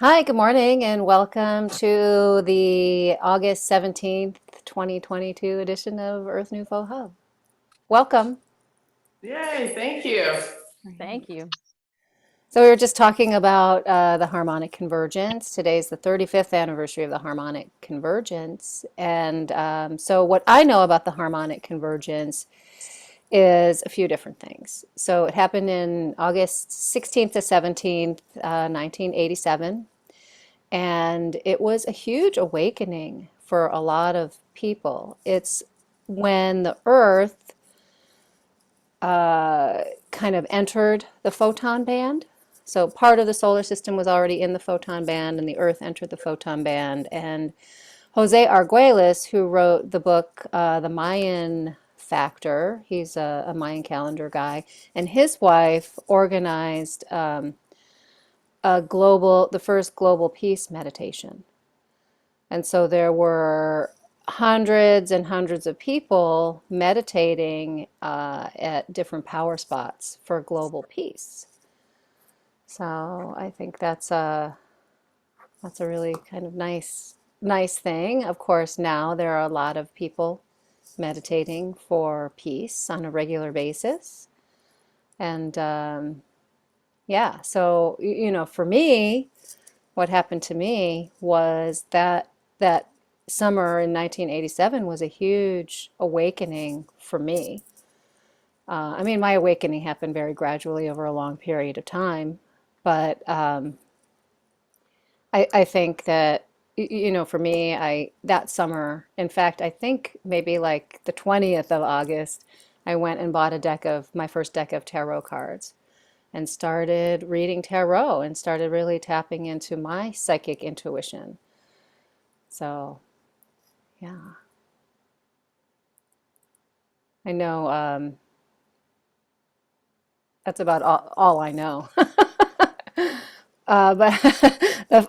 Hi, good morning, and welcome to the August 17th, 2022 edition of Earth Nouveau Hub. Welcome. Yay, thank you. Thank you. So we were just talking about the harmonic convergence. Today's the 35th anniversary of the harmonic convergence. And so what I know about the harmonic convergence is a few different things. So it happened in August 16th to 17th, 1987. And it was a huge awakening for a lot of people. It's when the Earth kind of entered the photon band. So part of the solar system was already in the photon band, and the Earth entered the photon band. And Jose Arguelles, who wrote the book The Mayan Factor, he's a Mayan calendar guy, and his wife organized the first global peace meditation. And so there were hundreds and hundreds of people meditating at different power spots for global peace. So I think that's a really kind of nice thing. Of course, now there are a lot of people meditating for peace on a regular basis. And yeah, so for me, what happened to me was that summer in 1987 was a huge awakening for me. I mean, my awakening happened very gradually over a long period of time, but I think that for me, I that summer, in fact, I think maybe like the 20th of August, I went and bought my first deck of tarot cards and started reading tarot and started really tapping into my psychic intuition. So, yeah, I know that's about all I know. But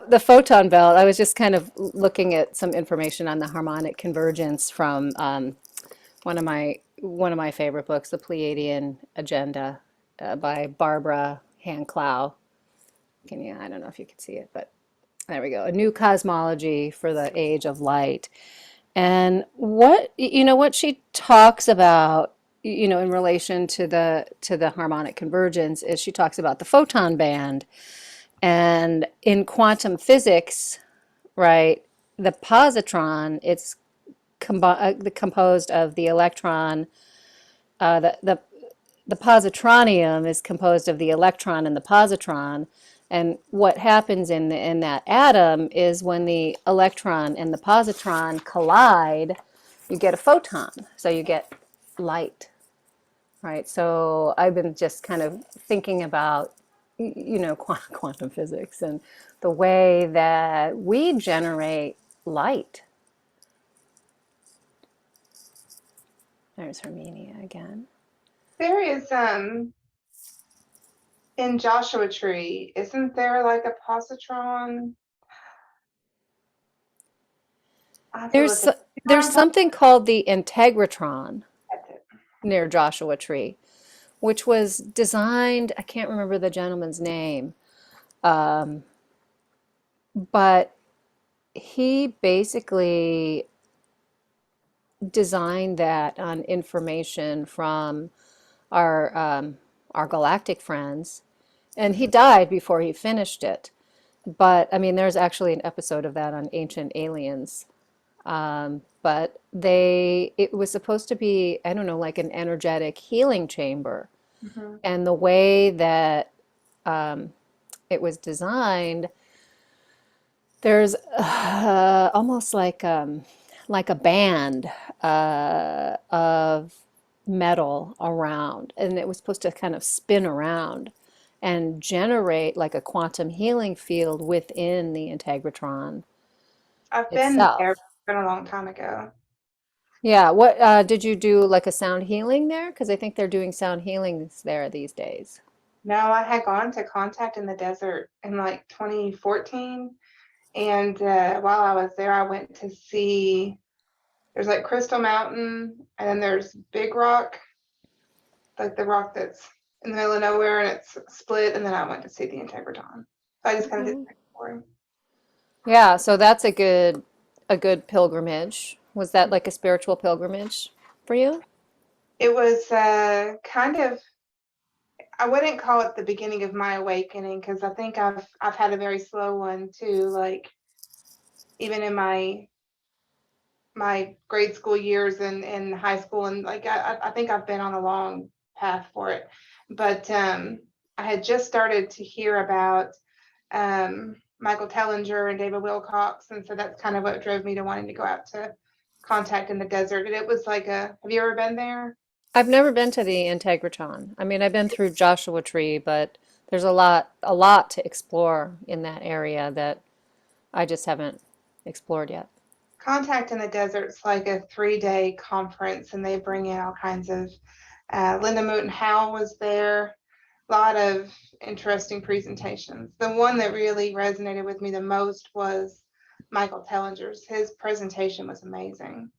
the photon belt, I was just kind of looking at some information on the harmonic convergence from one of my favorite books, The Pleiadian Agenda, by Barbara Hand-Clow. I don't know if you can see it, but there we go. A New Cosmology for the Age of Light. And what she talks about, in relation to the harmonic convergence is she talks about the photon band. And in quantum physics, right, the positron, it's composed of the electron, the positronium is composed of the electron and the positron. And what happens in that atom is when the electron and the positron collide, you get a photon. So you get light, right? So I've been just kind of thinking about, quantum physics and the way that we generate light. There's Hermenia again. There is in Joshua Tree, isn't there like a positron? I have to look There's at there's something called the Integratron it. near Joshua Tree, which was designed, I can't remember the gentleman's name, um, but he basically designed that on information from our our galactic friends, and he died before he finished it. But I mean, there's actually an episode of that on Ancient Aliens. But it was supposed to be, I don't know, like an energetic healing chamber. Mm-hmm. And the way that it was designed, there's almost like a band of metal around, and it was supposed to kind of spin around and generate like a quantum healing field within the Integratron I've been there. itself. It's been a long time ago. Yeah, what did you do like a sound healing there? Because I think they're doing sound healings there these days. No, I had gone to Contact in the Desert in like 2014, and while I was there, I went to see. There's like Crystal Mountain, and then there's Big Rock, like the rock that's in the middle of nowhere, and it's split. And then I went to see the Integratron. So I just kind of did Oh, that for him. Yeah, so that's a good pilgrimage. Was that like a spiritual pilgrimage for you? It was kind of, I wouldn't call it the beginning of my awakening because I think I've had a very slow one too. Like even in my grade school years and high school, and like I think I've been on a long path for it. But I had just started to hear about Michael Tellinger and David Wilcox, and so that's kind of what drove me to wanting to go out to Contact in the Desert. And it was like a, have you ever been there? I've never been to the Integratron. I mean, I've been through Joshua Tree, but there's a lot to explore in that area that I just haven't explored yet. Contact in the Desert's like a 3-day conference, and they bring in all kinds of. Linda Moulton Howe was there. A lot of interesting presentations. The one that really resonated with me the most was Michael Tellinger's. His presentation was amazing.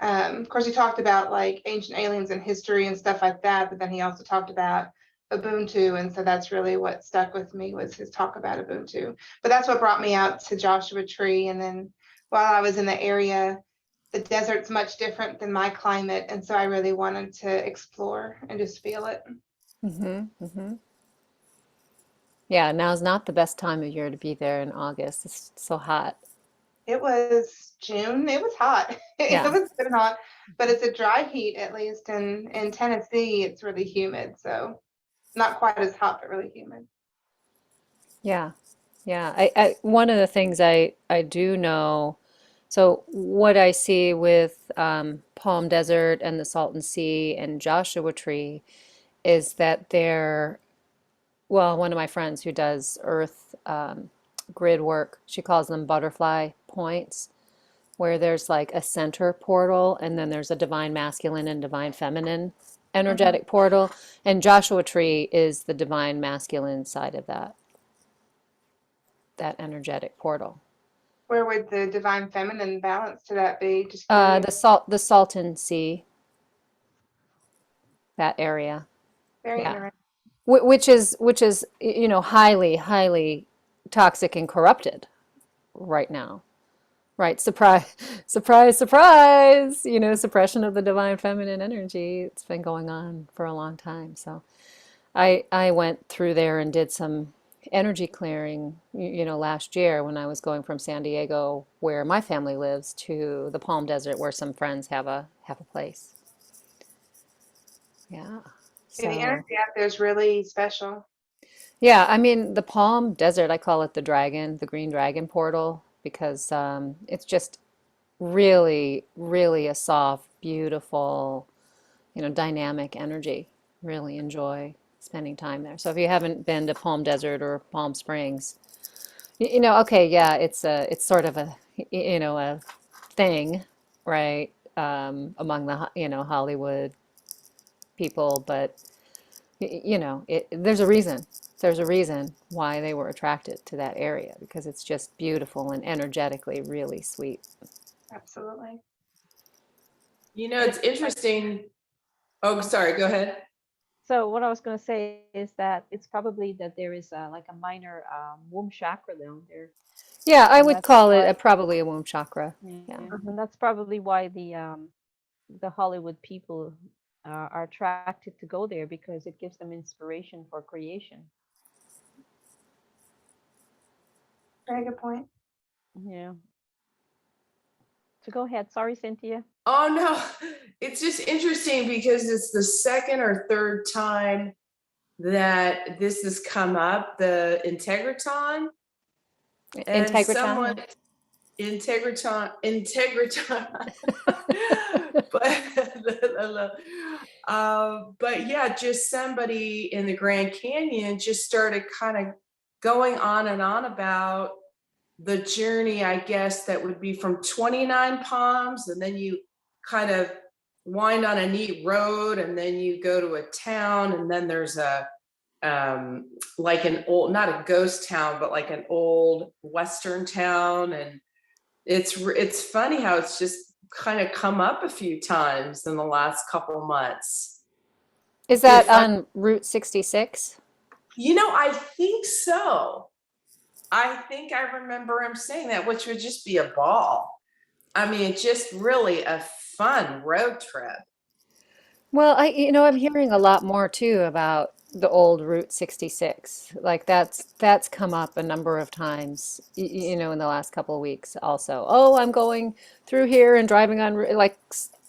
Of course, he talked about like ancient aliens and history and stuff like that, but then he also talked about Ubuntu, and so that's really what stuck with me was his talk about Ubuntu. But that's what brought me out to Joshua Tree, and then while I was in the area, the desert's much different than my climate, and so I really wanted to explore and just feel it. Hmm. Yeah, now's not the best time of year to be there in August. It's so hot. It was June. It was hot. It Yeah, was good and hot, but it's a dry heat, at least in Tennessee. It's really humid, so not quite as hot, but really humid. yeah, yeah. One of the things I do know, so what I see with Palm Desert and the Salton Sea and Joshua Tree is that they're, well, one of my friends who does earth grid work, she calls them butterfly points, where there's like a center portal and then there's a divine masculine and divine feminine Mhm. energetic portal. And Joshua Tree is the divine masculine side of that energetic portal. Where would the divine feminine balance to that be? Just curious. The Salton Sea, that area. Very Yeah. interesting. Which is highly toxic and corrupted right now. Right, surprise, surprise, surprise, suppression of the divine feminine energy. It's been going on for a long time. So I went through there and did some energy clearing, last year when I was going from San Diego, where my family lives, to the Palm Desert, where some friends have a place. Yeah. Yeah, the So energy out there is really special. yeah, I mean the Palm Desert, I call it the dragon, the green dragon portal, because it's just really a soft, beautiful, dynamic energy. Really enjoy spending time there. So if you haven't been to Palm Desert or Palm Springs, okay, yeah, it's sort of a thing, right? Among the Hollywood people, but there's a reason. There's a reason why they were attracted to that area because it's just beautiful and energetically really sweet. Absolutely. It's interesting. Oh, sorry, go ahead. So what I was going to say is that it's probably that there is like a minor womb chakra down there, Yeah, I and would that's call it why, probably a womb chakra. Yeah. yeah, and that's probably why the Hollywood people are attracted to go there because it gives them inspiration for creation. Very good point. Yeah. So go ahead. Sorry, Cynthia. Oh no, it's just interesting because it's the second or third time that this has come up, the Integratron, and Integratron, someone Integratron, but but yeah, just somebody in the Grand Canyon just started kind of going on and on about the journey, I guess, that would be from 29 Palms, and then you kind of wind on a neat road, and then you go to a town, and then there's a like an old, not a ghost town, but like an old Western town, and it's funny how it's just kind of come up a few times in the last couple months. is that If on Route 66? I think so. I think I remember him saying that, which would just be a ball. I mean, just really a fun road trip. Well, I'm hearing a lot more too about the old Route 66. Like that's come up a number of times, in the last couple of weeks also. Oh, I'm going through here and driving on like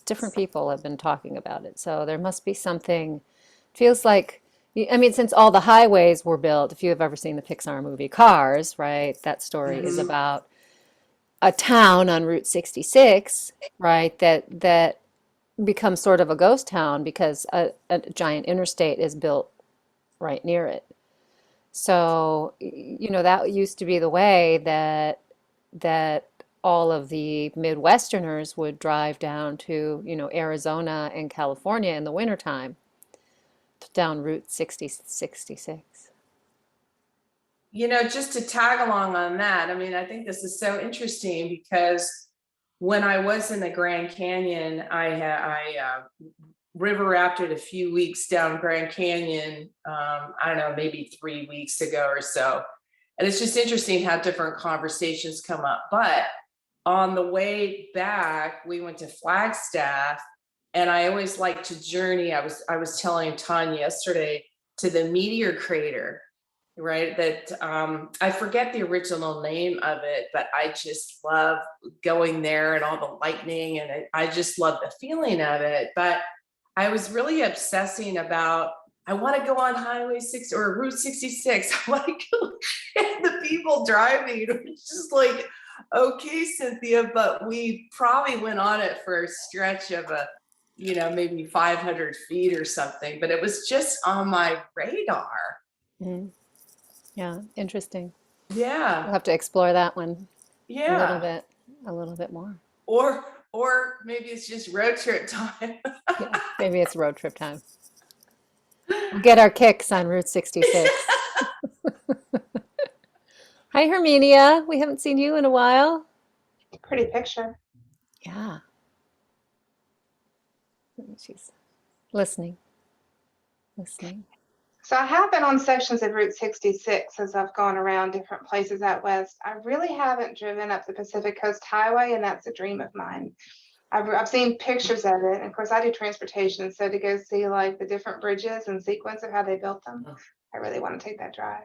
different people have been talking about it. So there must be something. Feels like, I mean, since all the highways were built, if you have ever seen the Pixar movie Cars, right? That story is Mhm. about a town on Route 66, right? That becomes sort of a ghost town because a giant interstate is built right near it. So, that used to be the way that all of the Midwesterners would drive down to, Arizona and California in the wintertime, down Route 66. Just to tag along on that, I mean, I think this is so interesting because when I was in the Grand Canyon, I river rafted a few weeks down Grand Canyon. I don't know, maybe 3 weeks ago or so. And it's just interesting how different conversations come up. But on the way back, we went to Flagstaff, and I always like to journey. I was telling Tanya yesterday to the meteor crater, right? That I forget the original name of it, but I just love going there and all the lightning, and I just love the feeling of it. But I was really obsessing about, I want to go on Highway 6 or Route 66. I want to go and the people driving. It's just like, okay, Cynthia, but we probably went on it for a stretch of maybe 500 feet or something, but it was just on my radar. Mhm. Yeah, interesting. We'll Yeah. have to explore that one Yeah. a little bit more. Or maybe it's just road trip time. Yeah, maybe it's road trip time. We'll get our kicks on Route 66. Hi, Herminia. We haven't seen you in a while. Pretty picture. Yeah, she's listening, listening. So I have been on sections of Route 66 as I've gone around different places out west. I really haven't driven up the Pacific Coast Highway, and that's a dream of mine. I've seen pictures of it, and of course I do transportation, so to go see like the different bridges and sequence of how they built them, I really want to take that drive.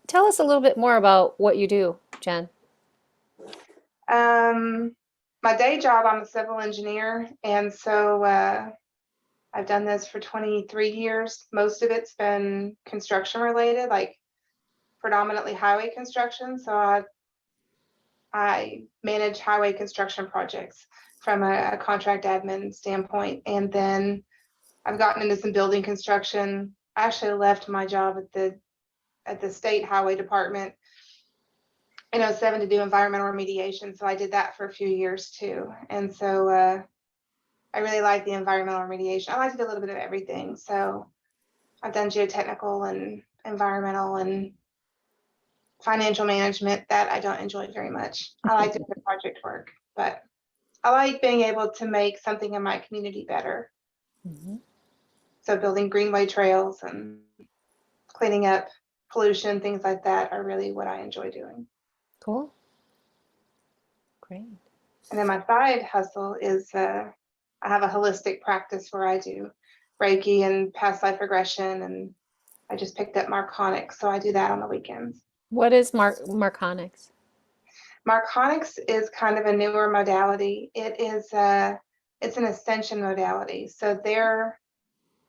Tell us a little bit more about what you do, Jen. My day job, I'm a civil engineer, and so I've done this for 23 years. Most of it's been construction related, like predominantly highway construction. So I manage highway construction projects from a contract admin standpoint. And then I've gotten into some building construction. I actually left my job at the state highway department in '07 to do environmental remediation. So I did that for a few years too. And so I really like the environmental remediation. I like to do a little bit of everything. So I've done geotechnical and environmental and financial management that I don't enjoy very much. I like doing the project work, but I like being able to make something in my community better. Mhm. So building greenway trails and cleaning up pollution, things like that are really what I enjoy doing. Cool. Great. And then my side hustle is I have a holistic practice where I do Reiki and past life regression, and I just picked up Marconics, so I do that on the weekends. What is Marconics? Marconics is kind of a newer modality. It's an ascension modality. So their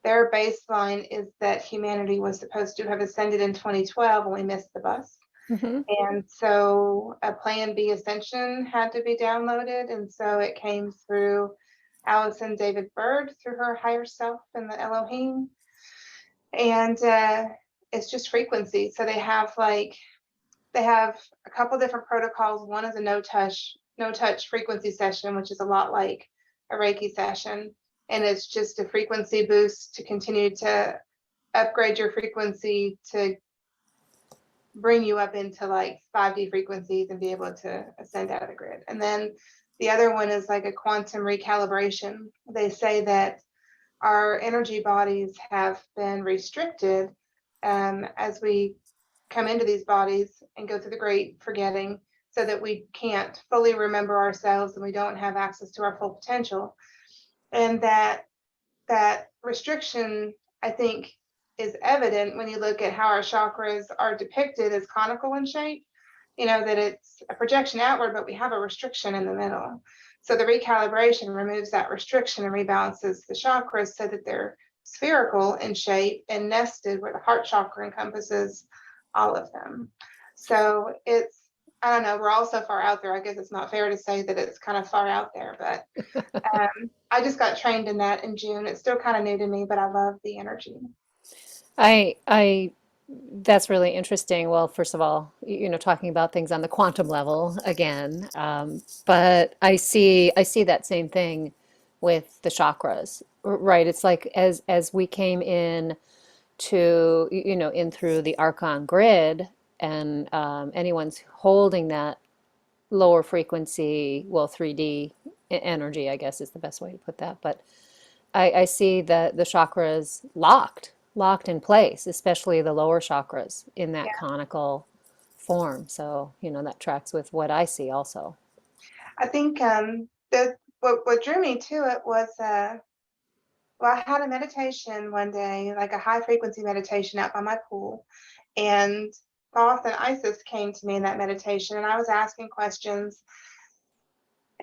baseline is that humanity was supposed to have ascended in 2012 and we missed the bus. Mm-hmm. And so a Plan B ascension had to be downloaded. And so it came through Allison David Bird through her higher self and the Elohim. And it's just frequency. So they have a couple different protocols. One is a no touch frequency session, which is a lot like a Reiki session. And it's just a frequency boost to continue to upgrade your frequency to bring you up into like 5D frequencies and be able to ascend out of the grid. And then the other one is like a quantum recalibration. They say that our energy bodies have been restricted as we come into these bodies and go through the great forgetting, so that we can't fully remember ourselves and we don't have access to our full potential. And that restriction, I think, is evident when you look at how our chakras are depicted as conical in shape. That it's a projection outward, but we have a restriction in the middle. So the recalibration removes that restriction and rebalances the chakras so that they're spherical in shape and nested, where the heart chakra encompasses all of them. So I don't know, we're all so far out there. I guess it's not fair to say that it's kind of far out there, but I just got trained in that in June. It's still kind of new to me, but I love the energy. I that's really interesting. Well, first of all, talking about things on the quantum level again, but I see that same thing with the chakras, right? It's like as we came in to in through the archon grid, and anyone's holding that lower frequency, well, 3D energy, I guess is the best way to put that. But I see the chakras locked in place, especially the lower chakras in that Yeah. conical form. So, that tracks with what I see also. I think what drew me to it was I had a meditation one day, like a high frequency meditation out by my pool, and Thoth and Isis came to me in that meditation, and I was asking questions.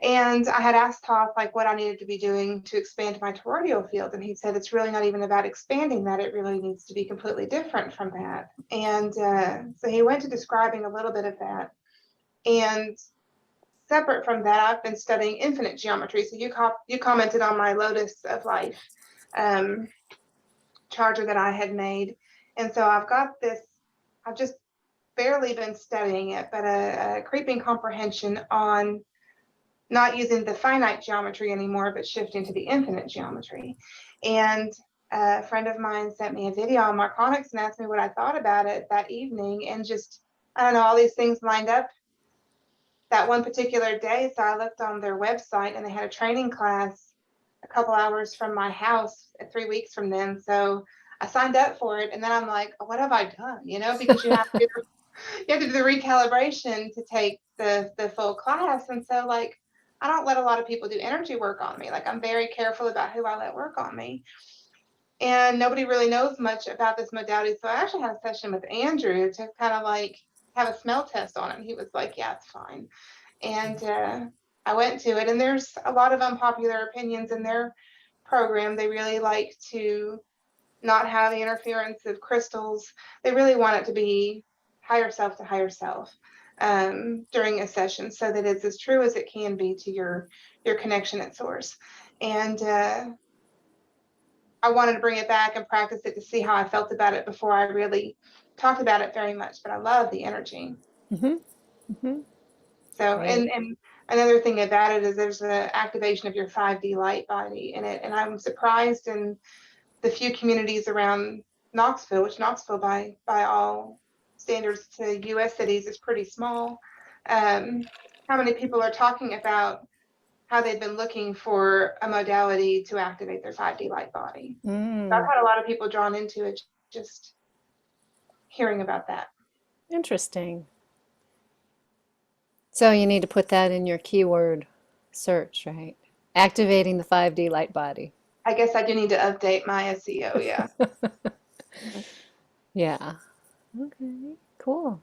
And I had asked Thoth like what I needed to be doing to expand my toroidal field, and he said it's really not even about expanding that; it really needs to be completely different from that. And so he went to describing a little bit of that. And separate from that, I've been studying infinite geometry. So you commented on my Lotus of Life charger that I had made, and so I've got this. I've just barely been studying it, but a creeping comprehension on not using the finite geometry anymore, but shifting to the infinite geometry. And a friend of mine sent me a video on Marconics and asked me what I thought about it that evening. And just, I don't know, all these things lined up that one particular day. So I looked on their website, and they had a training class a couple hours from my house 3 weeks from then. So I signed up for it. And then I'm like, what have I done? Because you have to do the recalibration to take the full class. And so like, I don't let a lot of people do energy work on me. Like, I'm very careful about who I let work on me. And nobody really knows much about this modality. So I actually had a session with Andrew to kind of like have a smell test on it. He was like, yeah, it's fine. And I went to it, and there's a lot of unpopular opinions in their program. They really like to not have the interference of crystals. They really want it to be higher self to higher self during a session, so that it's as true as it can be to your connection at source. And I wanted to bring it back and practice it to see how I felt about it before I really talked about it very much. But I love the energy. Mm-hmm. Mm-hmm. So, Great. and another thing about it is there's an activation of your 5D light body in it. And I'm surprised in the few communities around Knoxville, which Knoxville by all standards to US cities is pretty small, how many people are talking about how they've been looking for a modality to activate their 5D light body. So I've had a lot of people drawn into it just hearing about that. Interesting. So you need to put that in your keyword search, right? Activating the 5D light body. I guess I do need to update my SEO, yeah. Yeah. Okay, cool.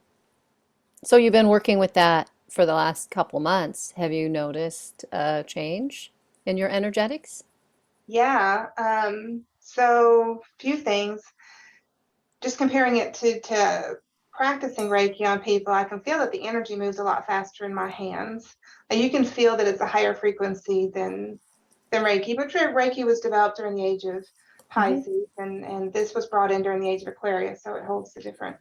So you've been working with that for the last couple months. Have you noticed a change in your energetics? Yeah, so few things. Just comparing it to practicing Reiki on people, I can feel that the energy moves a lot faster in my hands. And you can feel that it's a higher frequency than Reiki. But Reiki was developed during the age of Mm-hmm. Pisces, and this was brought in during the age of Aquarius, so it holds the different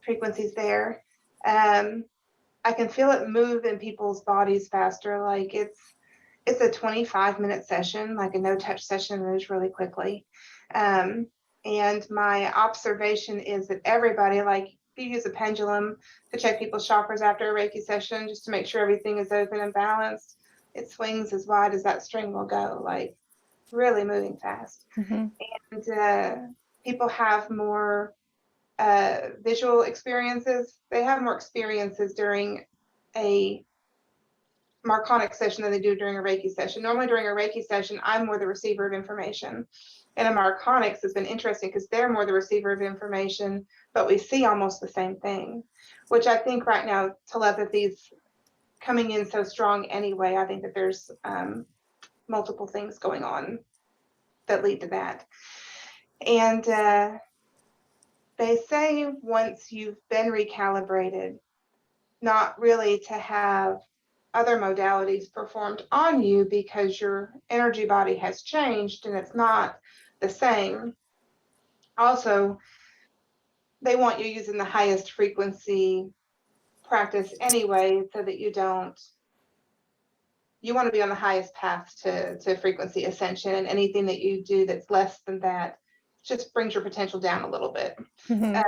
frequencies there. I can feel it move in people's bodies faster. Like it's a 25-minute session, like a no-touch session, moves really quickly. And my observation is that everybody, like if you use a pendulum to check people's chakras after a Reiki session, just to make sure everything is open and balanced, it swings as wide as that string will go, like really moving fast. Mm-hmm. And people have more visual experiences. They have more experiences during a Marconic session than they do during a Reiki session. Normally during a Reiki session, I'm more the receiver of information. And a Marconics has been interesting because they're more the receiver of information, but we see almost the same thing, which I think right now telepathy's coming in so strong anyway. I think that there's multiple things going on that lead to that. And they say once you've been recalibrated, not really to have other modalities performed on you because your energy body has changed and it's not the same. Also, they want you using the highest frequency practice anyway, so that you want to be on the highest path to frequency ascension, and anything that you do that's less than that just brings your potential down a little bit. Mm-hmm.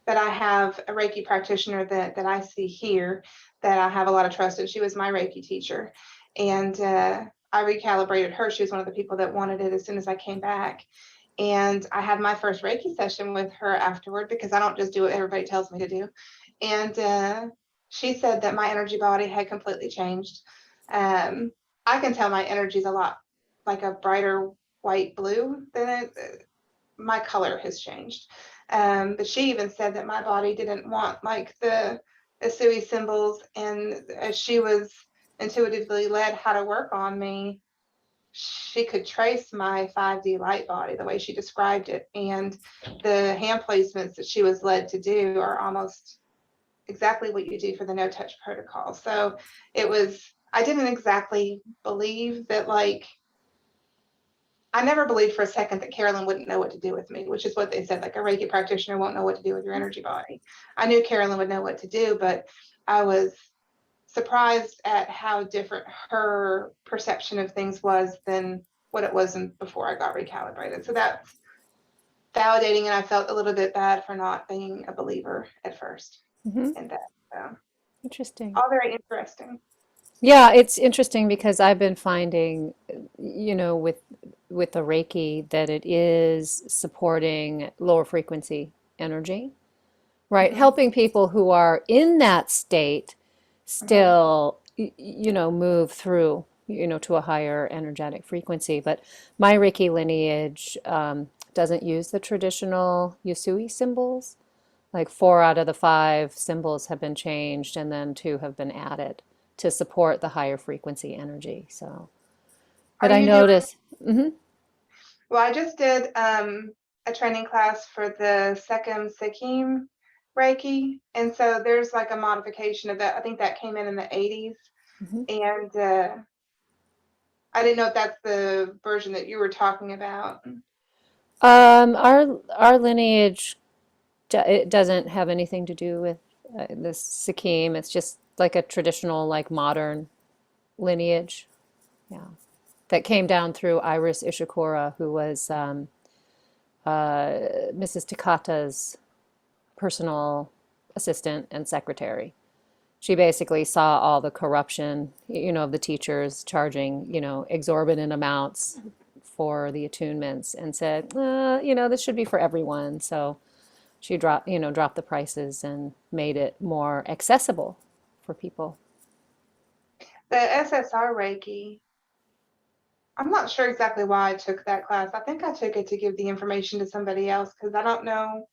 But I have a Reiki practitioner that I see here that I have a lot of trust in. She was my Reiki teacher, and I recalibrated her. She was one of the people that wanted it as soon as I came back. And I had my first Reiki session with her afterward, because I don't just do what everybody tells me to do. And she said that my energy body had completely changed. I can tell my energy is a lot like a brighter white blue than it. My color has changed. But she even said that my body didn't want like the Asui symbols, and as she was intuitively led how to work on me, she could trace my 5D light body the way she described it, and the hand placements that she was led to do are almost exactly what you do for the no touch protocol. So I didn't exactly believe that, like, I never believed for a second that Carolyn wouldn't know what to do with me, which is what they said, like a Reiki practitioner won't know what to do with your energy body. I knew Carolyn would know what to do, but I was surprised at how different her perception of things was than what it was before I got recalibrated. So that's validating, and I felt a little bit bad for not being a believer at first Mm-hmm. in that. So Interesting. all very interesting. Yeah, it's interesting because I've been finding, with the Reiki that it is supporting lower frequency energy, right? Mm-hmm. Helping people who are in that state still, move through, to a higher energetic frequency. But my Reiki lineage doesn't use the traditional Yusui symbols. Like 4 out of the 5 symbols have been changed, and then 2 have been added to support the higher frequency energy. So, but Are I you doing? notice, mhm. Well, I just did a training class for the Sekhem Sikkim Reiki, and so there's like a modification of that. I think that came in the 80s, Mhm. and I didn't know if that's the version that you were talking about. Our lineage, it doesn't have anything to do with this Sikkim. It's just like a traditional, like modern lineage. Yeah, that came down through Iris Ishikura, who was Mrs. Takata's personal assistant and secretary. She basically saw all the corruption, of the teachers charging, exorbitant amounts for the attunements, and said, this should be for everyone. So she dropped the prices and made it more accessible for people. The SSR Reiki, I'm not sure exactly why I took that class. I think I took it to give the information to somebody else because I don't know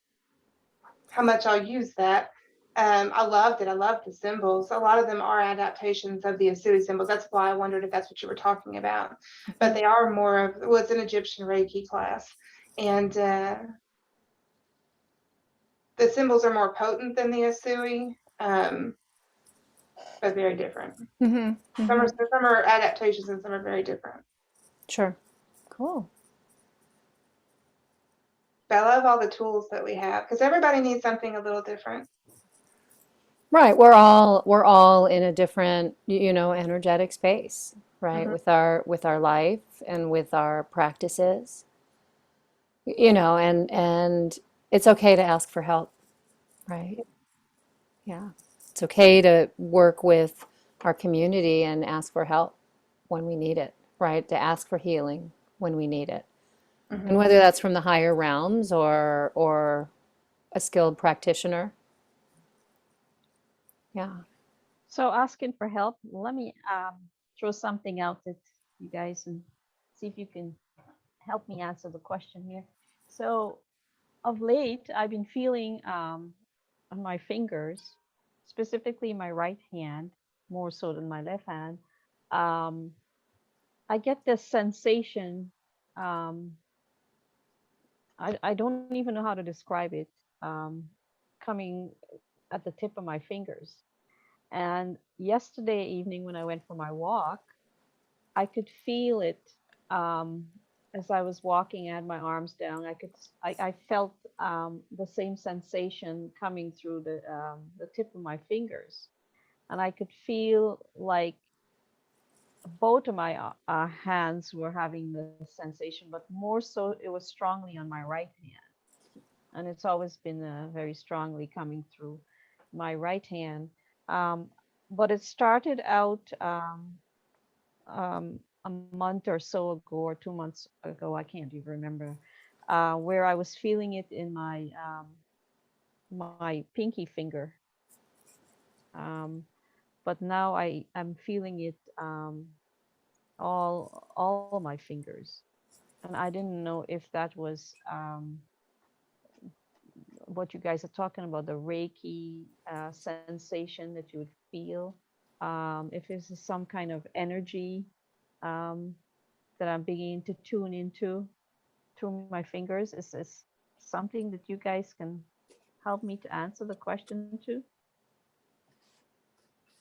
how much I'll use that. I loved it. I loved the symbols. A lot of them are adaptations of the Asui symbols. That's why I wondered if that's what you were talking about. But they are more of, it was an Egyptian Reiki class. And the symbols are more potent than the Asui, but very different. Mm-hmm. Mm-hmm. Some are adaptations and some are very different. Sure. Cool. But I love all the tools that we have because everybody needs something a little different. Right. We're all in a different, energetic space, right? Mm-hmm. With our life and with our practices, and it's okay to ask for help, right? Yeah. It's okay to work with our community and ask for help when we need it, right? To ask for healing when we need it. And Mm-hmm. whether that's from the higher realms or a skilled practitioner. Yeah. So asking for help, let me throw something out at you guys and see if you can help me answer the question here. So of late, I've been feeling on my fingers, specifically my right hand, more so than my left hand. Um, I get this sensation. Um, I don't even know how to describe it. Um, Coming at the tip of my fingers. And yesterday evening, when I went for my walk, I could feel it um, as I was walking. I had my arms down. I felt the same sensation coming through the tip of my fingers, and I could feel like both of my hands were having the sensation, but more so it was strongly on my right hand, and it's always been very strongly coming through my right hand. Um, but it started out. A month or so ago, or 2 months ago, I can't even remember, where I was feeling it in my pinky finger. Um, but now I'm feeling it all of my fingers, and I didn't know if that was what you guys are talking about, the Reiki sensation that you would feel, if it's some kind of energy um, that I'm beginning to tune into through my fingers. Is this something that you guys can help me to answer the question to?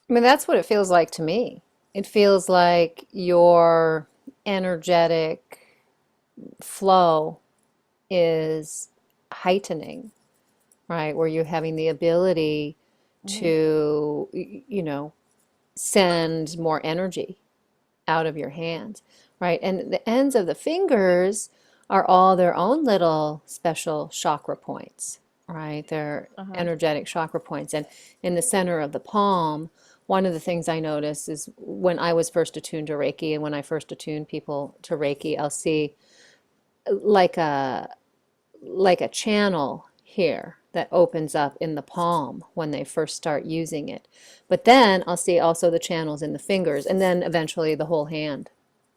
I mean, that's what it feels like to me. It feels like your energetic flow is heightening, right? Where you're having the ability Mm-hmm. to, send more energy out of your hands, right? And the ends of the fingers are all their own little special chakra points, right? They're Uh-huh. energetic chakra points. And in the center of the palm, one of the things I notice is when I was first attuned to Reiki, and when I first attune people to Reiki, I'll see like a like a channel here that opens up in the palm when they first start using it. But then I'll see also the channels in the fingers, and then eventually the whole hand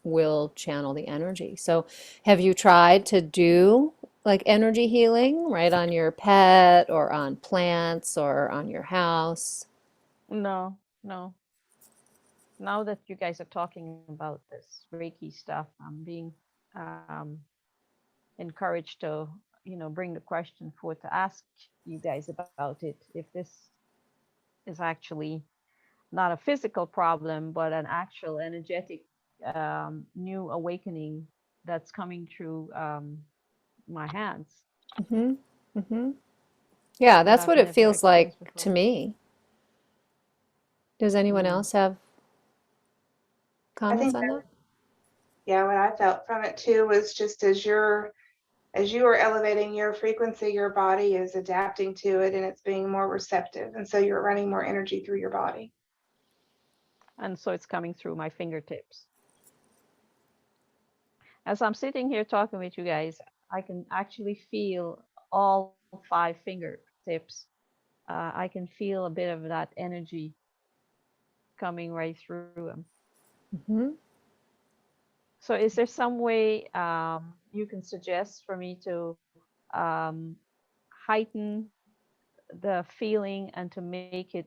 will channel the energy. So have you tried to do like energy healing, right, on your pet or on plants or on your house? No, no. Now that you guys are talking about this Reiki stuff, I'm being um, encouraged to, bring the question forth to ask you guys about it. If this is actually not a physical problem, but an actual energetic new awakening that's coming through my hands. Mm-hmm. Mm-hmm. Yeah, But that's I've what it never feels like experienced to before. me. Does anyone Mm. else have I comments think on that, that? yeah, what I felt from it too was just as you are elevating your frequency, your body is adapting to it and it's being more receptive. And so you're running more energy through your body. And so it's coming through my fingertips. As I'm sitting here talking with you guys, I can actually feel all 5 fingertips. I can feel a bit of that energy coming right through them. Mm-hmm. So, is there some way you can suggest for me to um, heighten the feeling and to make it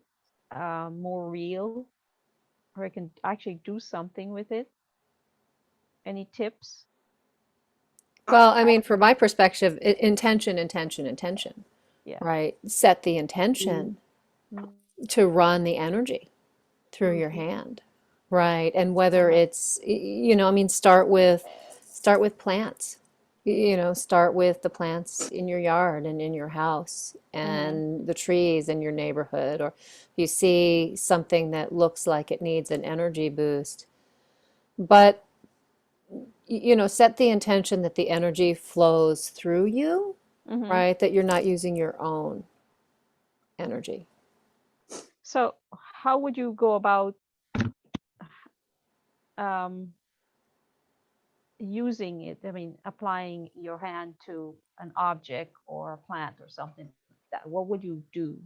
more real, or I can actually do something with it? Any tips? Well, I mean, from my perspective, intention, intention, intention, Yeah. right? Set the intention to run the energy through your Mhm. hand, right? And whether Uh-huh. it's, I mean, start with plants. Start with the plants in your yard and in your house Mm-hmm. and the trees in your neighborhood. Or if you see something that looks like it needs an energy boost, but set the intention that the energy flows through you, Mm-hmm. right? That you're not using your own energy. So, how would you go about um, using it? I mean, applying your hand to an object or a plant or something. that, what would you do?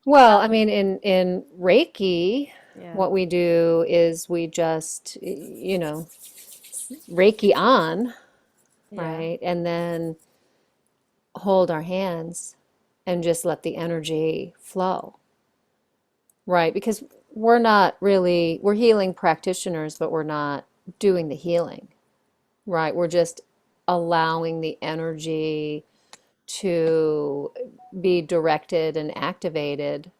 Well, How I would mean, in Reiki, Yeah. what we do is we just, Reiki on, Yeah. right? And then hold our hands and just let the energy flow, right? Because we're healing practitioners, but we're not doing the healing, right? We're just allowing the energy to be directed and activated,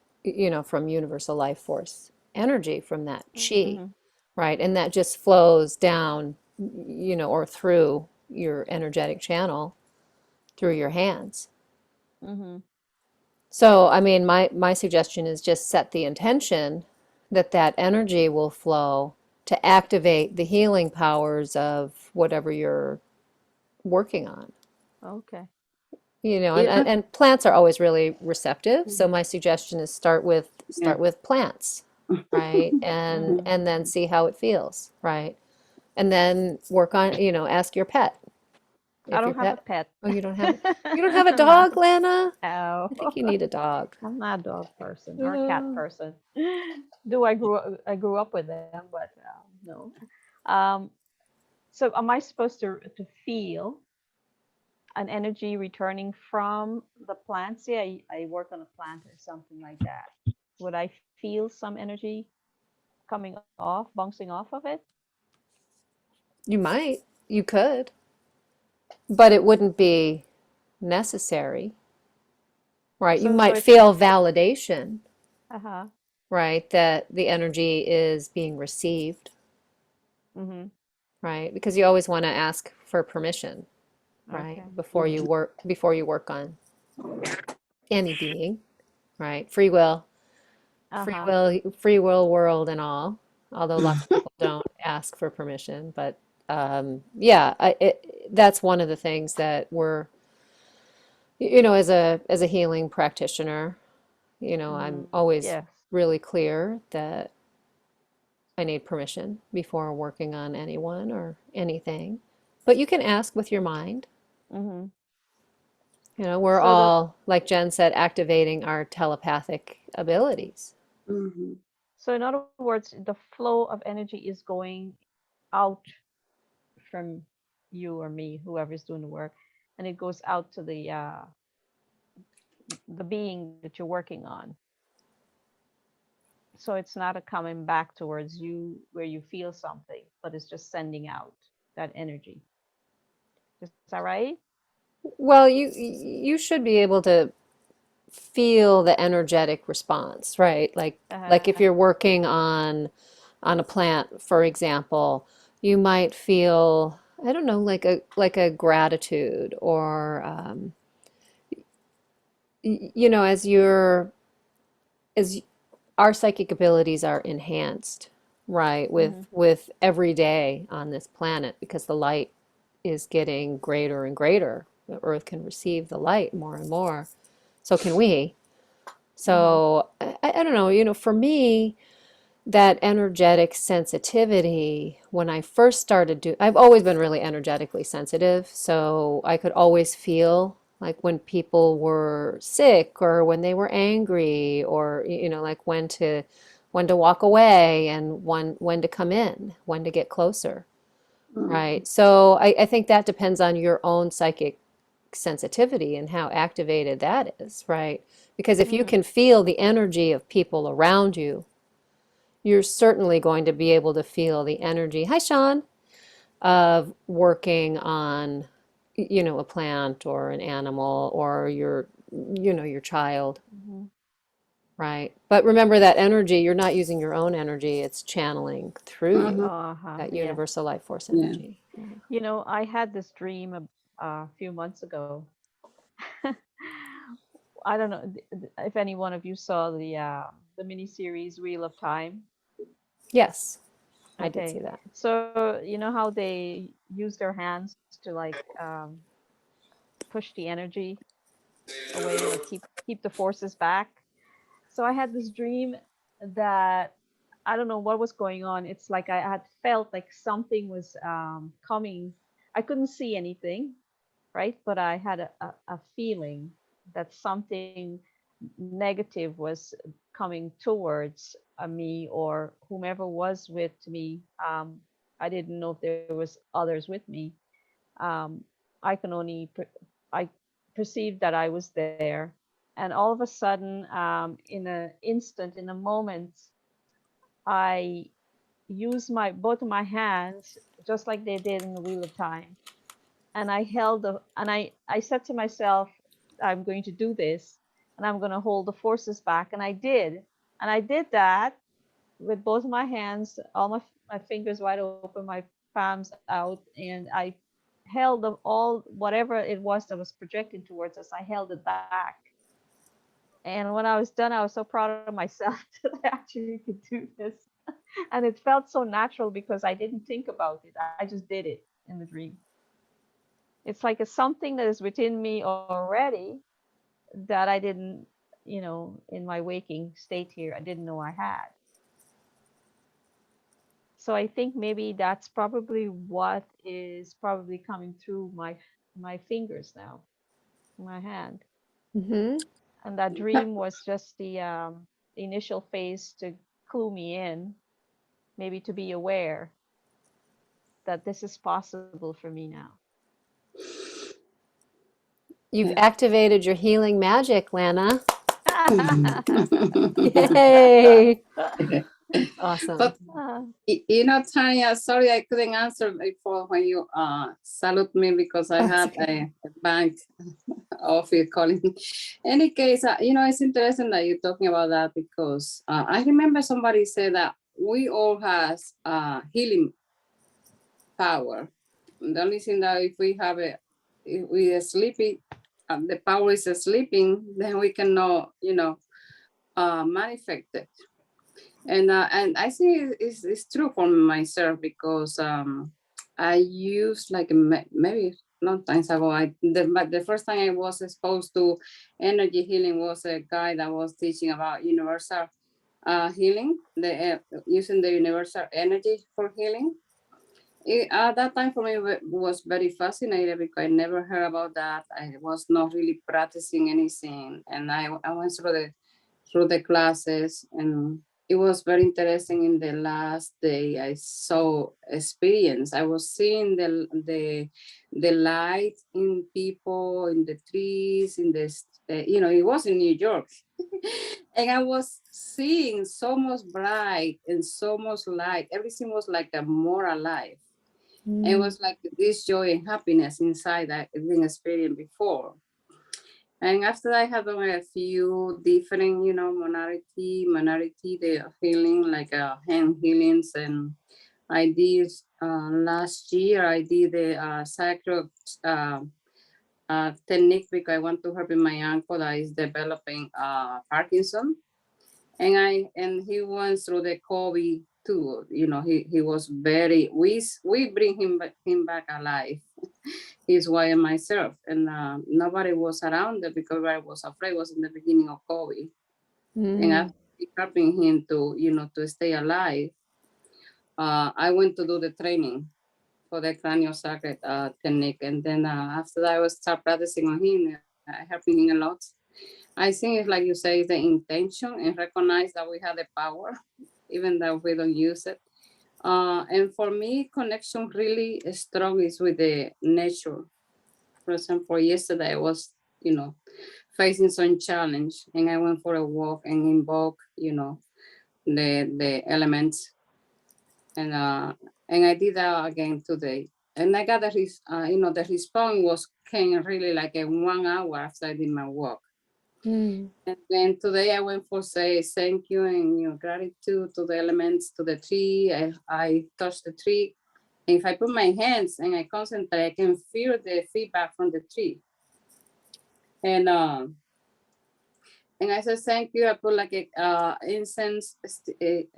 from universal life force energy, from that chi, Mm-hmm. right? And that just flows down, or through your energetic channel through your hands. Mm-hmm. So, I mean, my suggestion is just set the intention that that energy will flow to activate the healing powers of whatever you're working on. Okay. And, Yeah. and plants are always really receptive. So my suggestion is Yeah. start with plants, right? And Mm-hmm. and then see how it feels, right? And then work on, ask your pet I if your don't have a pet, pet. oh, you don't have a I'm not. dog, Lana? Oh, I think you need a dog. I'm not a dog person or a cat Uh, person. Do I grew up with them, but no. Um, so am I supposed to feel an energy returning from the plant? Say I work on a plant or something like that. Would I feel some energy coming off, bouncing off of it? you could, but it wouldn't be necessary, right? You So might it's feel validation, uh-huh. right? That the energy is being received, Mm-hmm. right? Because you always want to ask for permission, right? Okay. Before you work on any being, right? Uh-huh. Free will world and all. Although lots of people don't ask for permission, but yeah, that's one of the things that we're, as a healing practitioner, Mm-hmm. I'm always Yes. really clear that I need permission before working on anyone or anything. But you can ask with your mind. Mm-hmm. We're So the all, like Jen said, activating our telepathic abilities. Mhm. So in other words, the flow of energy is going out from you or me, whoever is doing the work, and it goes out to the being that you're working on. So it's not a coming back towards you where you feel something, but it's just sending out that energy. Is that right? Well, you should be able to feel the energetic response, right? Like Uh-huh. if you're working on a plant, for example, you might feel, I don't know, like a gratitude or as as our psychic abilities are enhanced, right, Mm-hmm. with every day on this planet because the light is getting greater and greater. The Earth can receive the light more and more. So can we. Mm-hmm. So I don't know, for me, that energetic sensitivity, when I first started I've always been really energetically sensitive, so I could always feel like when people were sick or when they were angry or like when to walk away and when to come in, when to get closer, Mhm. right? So I think that depends on your own psychic sensitivity and how activated that is, right? Because if you Mm-hmm. can feel the energy of people around you, you're certainly going to be able to feel the energy, hi Sean, of working on, a plant or an animal or your child, Mm-hmm. right? But remember that energy, you're not using your own energy, it's channeling through you, Mhm. Uh-huh. that Yeah. universal life force Yeah. energy. Yeah. I had this dream a few months ago. I don't know if any one of you saw the miniseries Wheel of Time. Yes, I did see Okay, that. so you know how they use their hands to like push the energy away, like keep the forces back. So I had this dream that I don't know what was going on. It's like I had felt like something was coming. I couldn't see anything, right? But I had a feeling that something negative was coming towards me or whomever was with me. I didn't know if there was others with me. Um, I can only I perceived that I was there, and all of a sudden, in an instant, in a moment, I used my both of my hands just like they did in the Wheel of Time, and I held the and I said to myself, I'm going to do this, and I'm going to hold the forces back, and I did that with both of my hands, all my fingers wide open, my palms out, and I held them all, whatever it was that was projecting towards us, I held it back. And when I was done, I was so proud of myself that I actually could do this. And it felt so natural because I didn't think about it. I just did it in the dream. It's like it's something that is within me already that I didn't, in my waking state here, I didn't know I had. So I think maybe that's probably what is probably coming through my fingers now, my hand. Mm-hmm. And that dream was just the initial phase to clue me in, maybe to be aware that this is possible for me now. You've activated your healing magic, Lana. Yay! Awesome. But Tanya, sorry I couldn't answer before when you salute me because I had a bank office calling. Any case, it's interesting that you're talking about that because I remember somebody said that we all has healing power. The only thing that if we are sleeping, the power is sleeping, then we cannot, manifest it. And I think it's true for myself because I used like maybe long times ago. But the first time I was exposed to energy healing was a guy that was teaching about universal healing, using the universal energy for healing. At that time for me was very fascinating because I never heard about that. I was not really practicing anything, and I went through the classes, and it was very interesting. In the last day I saw experience, I was seeing the light in people, in the trees, in this it was in New York. And I was seeing so much bright and so much light. Everything was like a more alive. And it was like this joy and happiness inside that I didn't experience before. And after I had done a few different, minority, the healing, like hand healings. And I did, last year, I did the sacred technique because I want to help my uncle that is developing Parkinson. And he went through the COVID too. He was very, we bring him back alive. His wife and myself, and nobody was around there because I was afraid. It was in the beginning of COVID, and after helping him to stay alive, I went to do the training for the cranial sacred technique, and then after that, I was start practicing on him, helping him a lot. I think it's like you say, the intention and recognize that we have the power, even though we don't use it. And for me, connection really strong is with the nature. For example, yesterday I was, facing some challenge, and I went for a walk and invoke, the elements, and I did that again today. And I got the response came really like a 1 hour after I did my walk. And then today I went for say thank you and gratitude to the elements, to the tree. I touched the tree. And if I put my hands and I concentrate, I can feel the feedback from the tree. And I said thank you. I put like a incense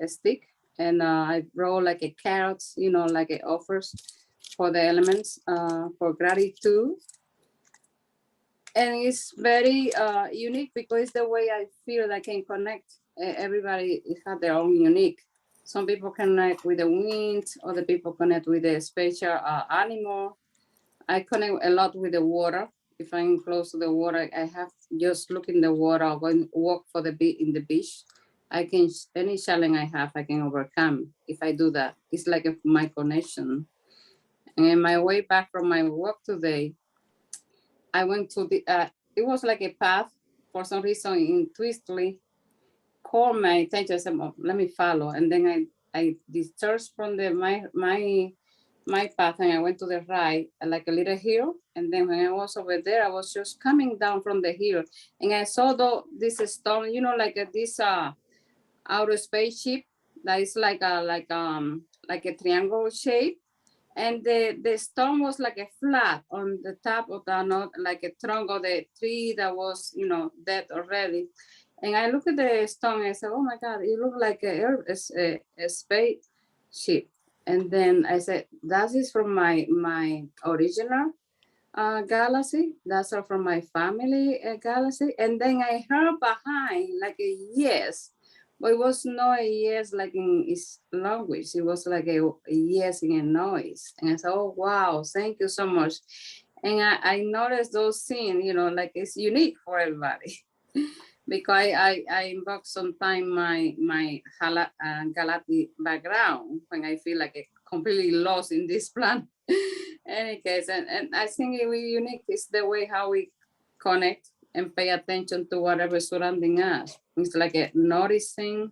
stick, and I roll like a carrot, like it offers for the elements for gratitude. And it's very unique because it's the way I feel I can connect. Everybody has their own unique. Some people connect with the wind, other people connect with the special animal. I connect a lot with the water if I'm close to the water, I have just look in the water, when walk for the in the beach. I can, any challenge I have, I can overcome if I do that. It's like my connection. And in my way back from my walk today, I went to the, it was like a path for some reason intuitively called my attention. I said, "Oh, let me follow." And then I discharged from the my path and I went to the right, like a little hill. And then when I was over there, I was just coming down from the hill and I saw this storm, you know, like this outer spaceship that is like a triangle shape. And the stone was like a flat on the top of the, not like a trunk of the tree that was, you know, dead already. And I look at the stone and I said, "Oh my God, it looked like a spaceship." And then I said, "That is from my original galaxy. That's from my family galaxy." And then I heard behind like a yes, but it was not a yes like in its language. It was like a yes in a noise. And I said, "Oh wow, thank you so much." And I noticed those things, you know, like it's unique for everybody. Because I invoke sometimes my galactic background when I feel like completely lost in this planet. Any case, and I think we unique is the way how we connect and pay attention to whatever surrounding us. It's like a noticing,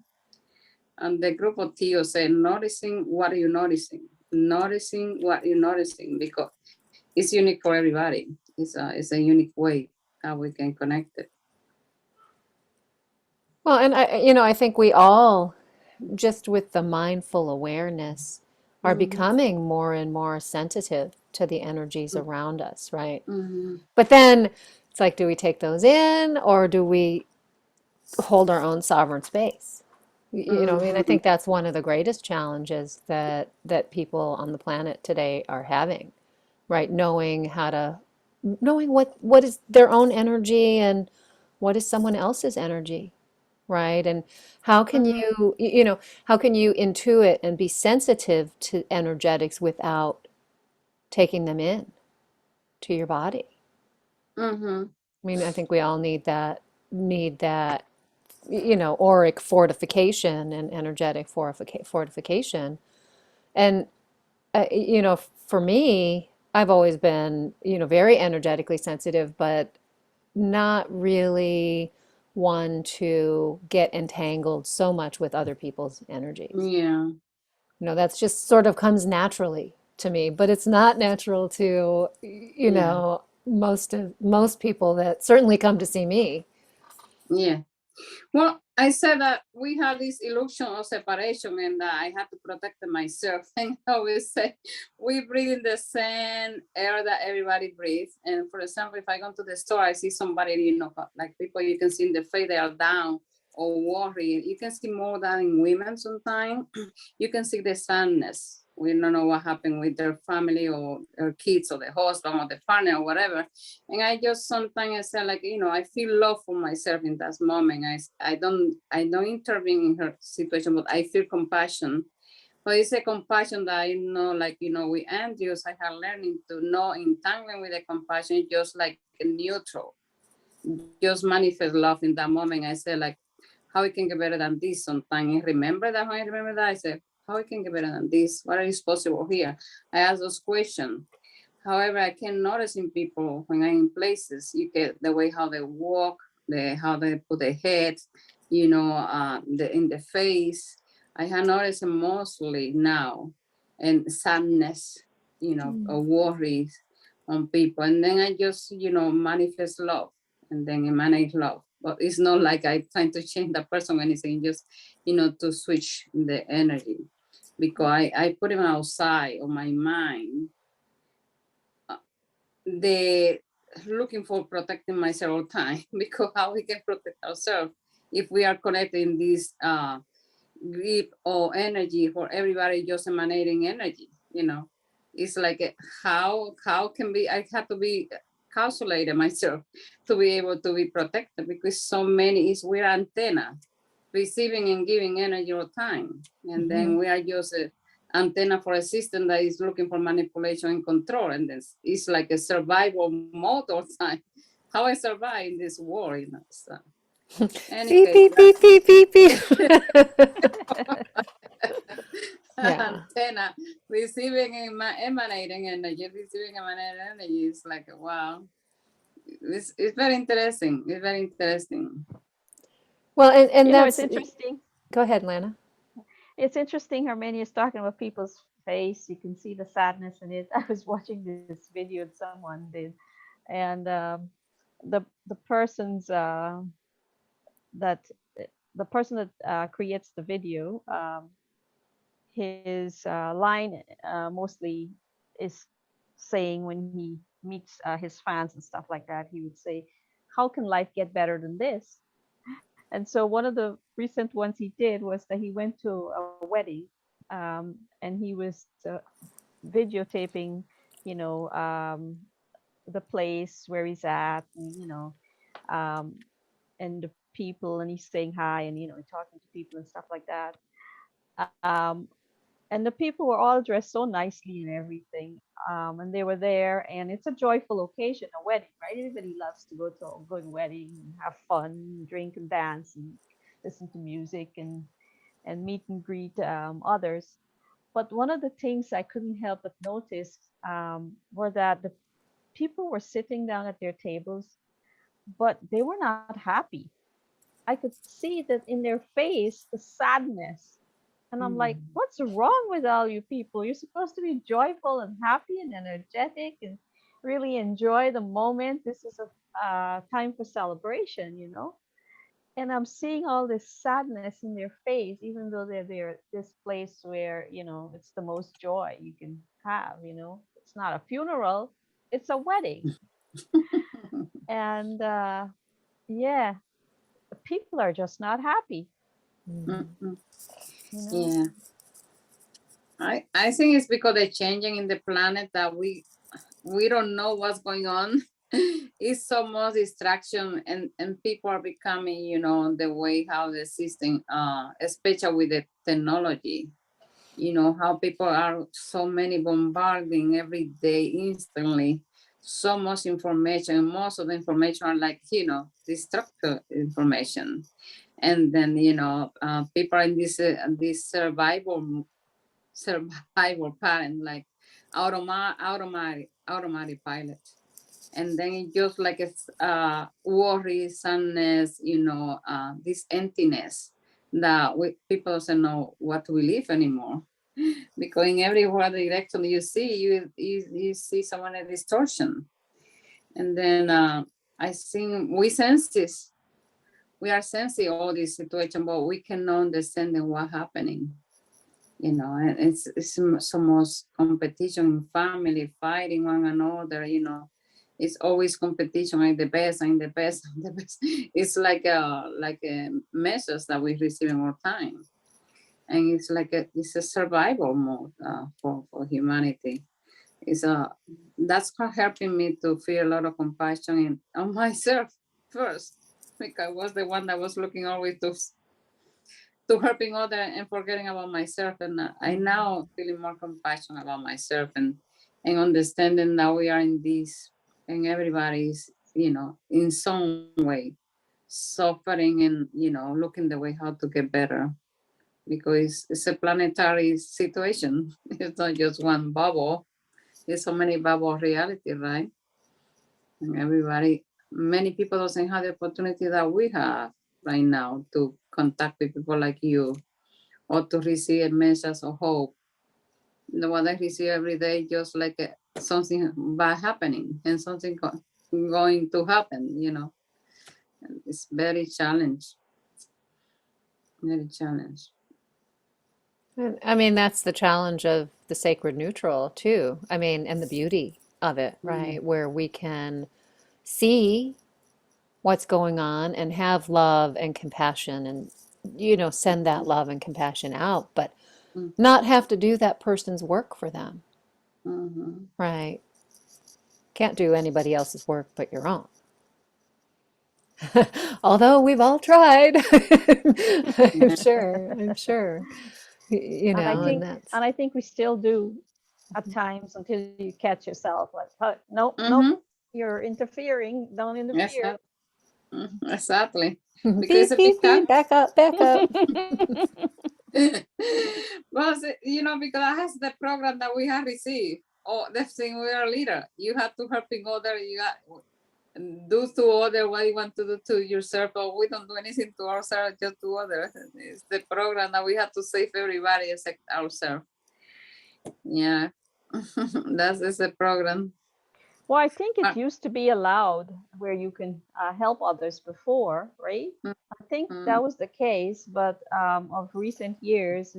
and the group of Tio said, noticing what are you noticing? Noticing what you're noticing, because it's unique for everybody. It's a unique way how we can connect it. Well, and I think we all, just with the mindful awareness, are becoming more and more sensitive to the energies around us, right? But then it's like, do we take those in or do we hold our own sovereign space? I mean, I think that's one of the greatest challenges that people on the planet today are having, right? Knowing what is their own energy and what is someone else's energy, right? And how can how can you intuit and be sensitive to energetics without taking them in to your body? I mean, I think we all need that auric fortification and energetic fortification. And for me, I've always been, very energetically sensitive, but not really one to get entangled so much with other people's energies. Yeah. That's just sort of comes naturally to me, but it's not natural to, most people that certainly come to see me. Yeah. Well, I said that we have this illusion of separation and that I have to protect myself. And I always say we breathe in the same air that everybody breathes. And for example, if I go to the store, I see somebody, like people you can see in the face, they are down or worried. You can see more than in women sometimes. You can see the sadness. We don't know what happened with their family or their kids or the husband or the partner or whatever. And I just sometimes say like, I feel love for myself in that moment. I don't intervene in her situation, but I feel compassion. But it's a compassion that I know, like, we Andrews, I have learning to know entangling with the compassion, just like neutral, just manifest love in that moment. I say like, how we can get better than this sometimes. And remember that when I remember that, I said, how we can get better than this? What is possible here? I ask those questions. However, I can notice in people when I'm in places, you get the way how they walk, how they put their head, in the face. I have noticed mostly now, and sadness, or worries on people. And then I just, manifest love and then emanate love. But it's not like I trying to change the person or anything, just, to switch the energy. Because I put him outside of my mind. They looking for protecting myself all the time, because how we can protect ourselves if we are connecting this grip or energy for everybody just emanating energy, it's like how can be, I have to be calculated myself to be able to be protected, because so many is we're antenna receiving and giving energy all the time, and then we are just antenna for a system that is looking for manipulation and control. And it's like a survival mode all the time. How I survive in this war, you know. So Beep, anyway, beep, beep, beep, beep, beep. Yeah. antenna receiving and emanating energy, receiving emanating energy is like, wow. It's very interesting. It's very interesting. Well, and You know, it's that's, interesting. go ahead, Lana. It's interesting. Hermione is talking about people's face. You can see the sadness in it. I was watching this video that someone did, and the person's that the person that creates the video, his line mostly is saying when he meets his fans and stuff like that, he would say, "How can life get better than this?" And so one of the recent ones he did was that he went to a wedding, and he was videotaping, you know, the place where he's at, and, you know, um, and the people, and he's saying hi, and, you know, talking to people and stuff like that. Um, and the people were all dressed so nicely and everything, and they were there, and it's a joyful occasion, a wedding, right? Everybody loves to go to a wedding and have fun, drink and dance and listen to music and meet and greet others. But one of the things I couldn't help but notice were that the people were sitting down at their tables, but they were not happy. I could see that in their face, the sadness. And I'm like, what's wrong with all you people? You're supposed to be joyful and happy and energetic and really enjoy the moment. This is a time for celebration, you know? And I'm seeing all this sadness in their face, even though they're there, this place where, you know, it's the most joy you can have, you know? It's not a funeral, it's a wedding. And yeah, people are just not happy, Mm-mm. you know? Yeah, I think it's because they're changing in the planet that we don't know what's going on. It's so much distraction, and people are becoming, you know, the way how the system, especially with the technology, you know, how people are so many bombarding every day instantly, so much information, and most of the information are like, you know, destructive information. And then, you know, people are in this survival pattern, like automatic pilot. And then it just like it's worry, sadness, you know, this emptiness that people doesn't know what to believe anymore. Because in everywhere direction you see, you see someone a distortion. And then I think we are sensing all this situation, but we cannot understand what's happening. You know, and it's so much competition in family, fighting one another, you know. It's always competition, like the best and the best and the best. It's like a message that we receive all the time. And it's like it's a survival mode for humanity. It's that's helping me to feel a lot of compassion on myself first, because I was the one that was looking always to helping other and forgetting about myself. And I now feeling more compassion about myself and understanding that we are in this, and everybody's, you know, in some way suffering, and, you know, looking the way how to get better, because it's a planetary situation. It's not just one bubble. There's so many bubble reality, right? And everybody, many people doesn't have the opportunity that we have right now to contact with people like you, or to receive a message of hope. The one I receive every day, just like something bad happening and something going to happen, you know. And it's very challenged, very challenged. I mean, that's the challenge of the sacred neutral too. I mean, and the beauty of it, right? Where we can see what's going on and have love and compassion and, you know, send that love and compassion out, but not have to do that person's work for them, right? Can't do anybody else's work but your own. Although we've all tried. I'm sure. you And I know, think, and that's, and I think we still do at times until you catch yourself. Like, oh, nope, nope, Mm-hmm. you're interfering. Don't interfere. Exactly. beep, Because if beep, beep, back up, back up. well, you know, because that's the program that we have received. Oh, the thing we are leader. You have to helping other. You got do to other what you want to do to yourself, but we don't do anything to ourselves, just to others. It's the program that we have to save everybody except ourselves. Yeah, that's the program. Well, I think it used to be allowed where you can help others before, right? I think that was the case, but of recent years,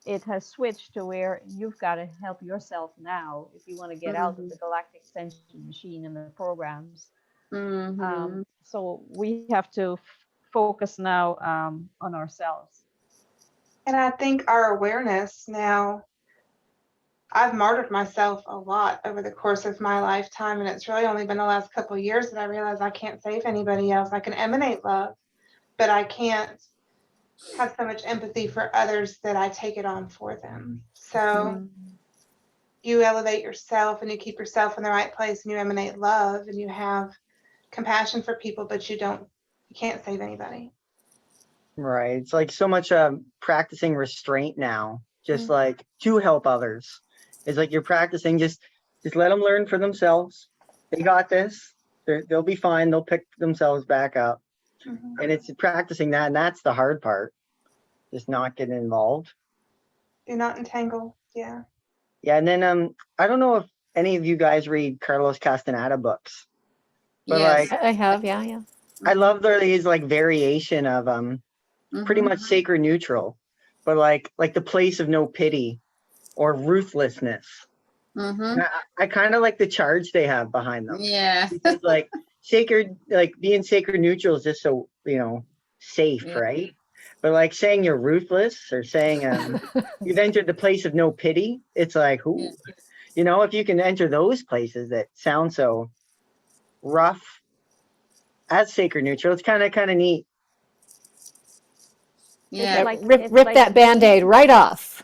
it has switched to where you've got to help yourself now if you want to get out of the galactic extension machine and the programs. So we have to focus now on ourselves. And I think our awareness now, I've martyred myself a lot over the course of my lifetime, and it's really only been the last couple of years that I realized I can't save anybody else. I can emanate love, but I can't have so much empathy for others that I take it on for them. So you elevate yourself and you keep yourself in the right place and you emanate love and you have compassion for people, but you can't save anybody. Right. It's like so much practicing restraint now, just like to help others. It's like you're practicing, just let them learn for themselves. They got this. They'll be fine. They'll pick themselves back up. And it's practicing that, and that's the hard part. Just not getting involved. Do not entangle. Yeah. Yeah, and then I don't know if any of you guys read Carlos Castaneda books, but Yes. like I have, yeah. I love his like variation of pretty much sacred neutral, but like the place of no pity or ruthlessness. And I kind of like the charge they have behind them. Yeah. Because like sacred, like being sacred neutral is just so, you know, safe, right? But like saying you're ruthless or saying you've entered the place of no pity, it's like, who, you know, if you can enter those places that sound so rough as sacred neutral, it's kind of neat. Yeah. Like, Rip that Band-Aid right off.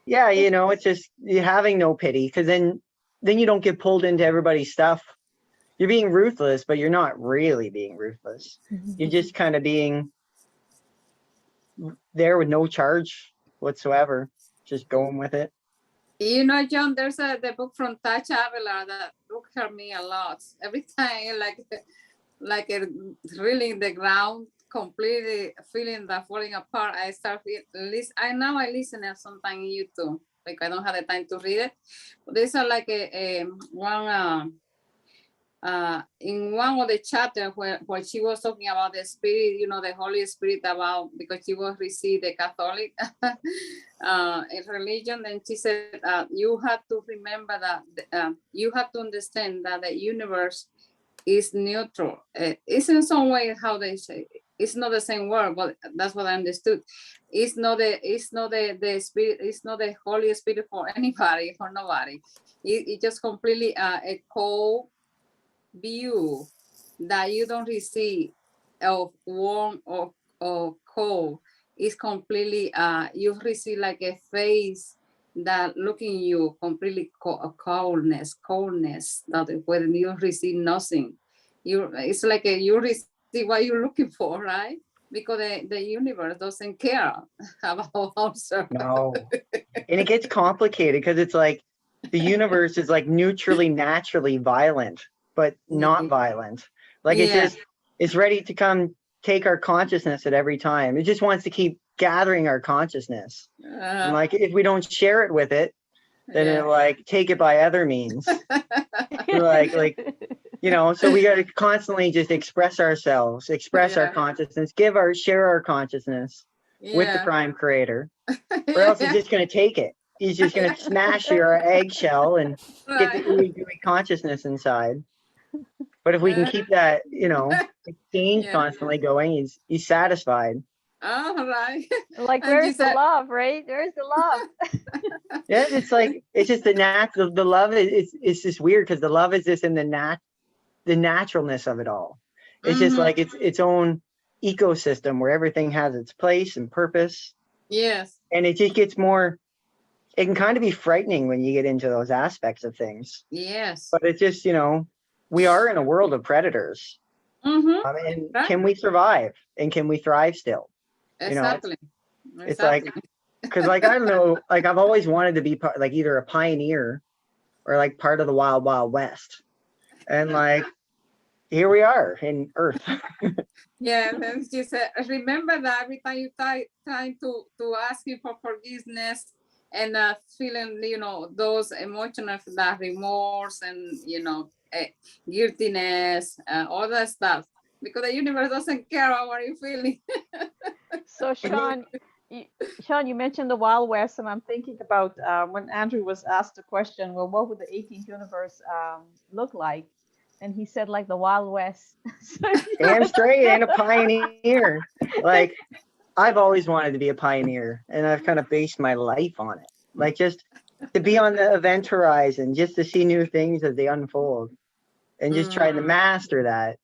Yeah, you know, it's just you having no pity, because then you don't get pulled into everybody's stuff. You're being ruthless, but you're not really being ruthless. You're just kind of being there with no charge whatsoever, just going with it. You know, John, there's the book from Tacha Avila that book helped me a lot. Every time, like it really in the ground, completely feeling that falling apart, I start I listen to sometime in YouTube. Like I don't have the time to read it. But there's like one in one of the chapters where she was talking about the spirit, you know, the Holy Spirit, about because she was received the Catholic religion, and she said you have to remember that you have to understand that the universe is neutral. It's in some way how they say it's not the same word, but that's what I understood. It's not the spirit. It's not the Holy Spirit for anybody, for nobody. It just completely a cold view that you don't receive of warm or cold. Is completely you receive like a face that looking you completely coldness that when you receive nothing, it's like you receive what you're looking for, right? Because the universe doesn't care about also. No. And it gets complicated because it's like the universe is like neutrally, naturally violent, but not violent. Like it's ready to come take our consciousness at every time. It just wants to keep gathering our consciousness. And like if we don't share it with it, then it'll like take it by other means. like you know, so we got to constantly just express ourselves, express our consciousness, share our consciousness with the prime creator, or else he's just going to take it. He's just going to smash your eggshell and get the ooey gooey consciousness inside. But if we can keep that, you know, exchange constantly going, he's satisfied. Oh, right. Like, where's the love, right? There's the love. Yeah, it's like, it's just the love it's just weird because the love is just in the naturalness of it all. It's just like its own ecosystem where everything has its place and purpose. Yes. And it just gets more, it can kind of be frightening when you get into those aspects of things. Yes. But it's just, we are in a world of predators. Mm-hmm. And Right. can we survive? And can we thrive still? Exactly. It's like, because like, I don't know, like I've always wanted to be like either a pioneer or like part of the wild, wild west. And like, here we are in Earth. Yeah, and she said, remember that every time you trying to ask you for forgiveness and feeling, those emotional, that remorse and, guiltiness, all that stuff, because the universe doesn't care about what you're feeling. So Sean, you mentioned the Wild West, and I'm thinking about when Andrew was asked the question, well, what would the 18th universe look like? And he said like the Wild West. So, Damn straight, and a pioneer. Like, I've always wanted to be a pioneer, and I've kind of based my life on it. Like, just to be on the event horizon, just to see new things as they unfold, and just trying to master that.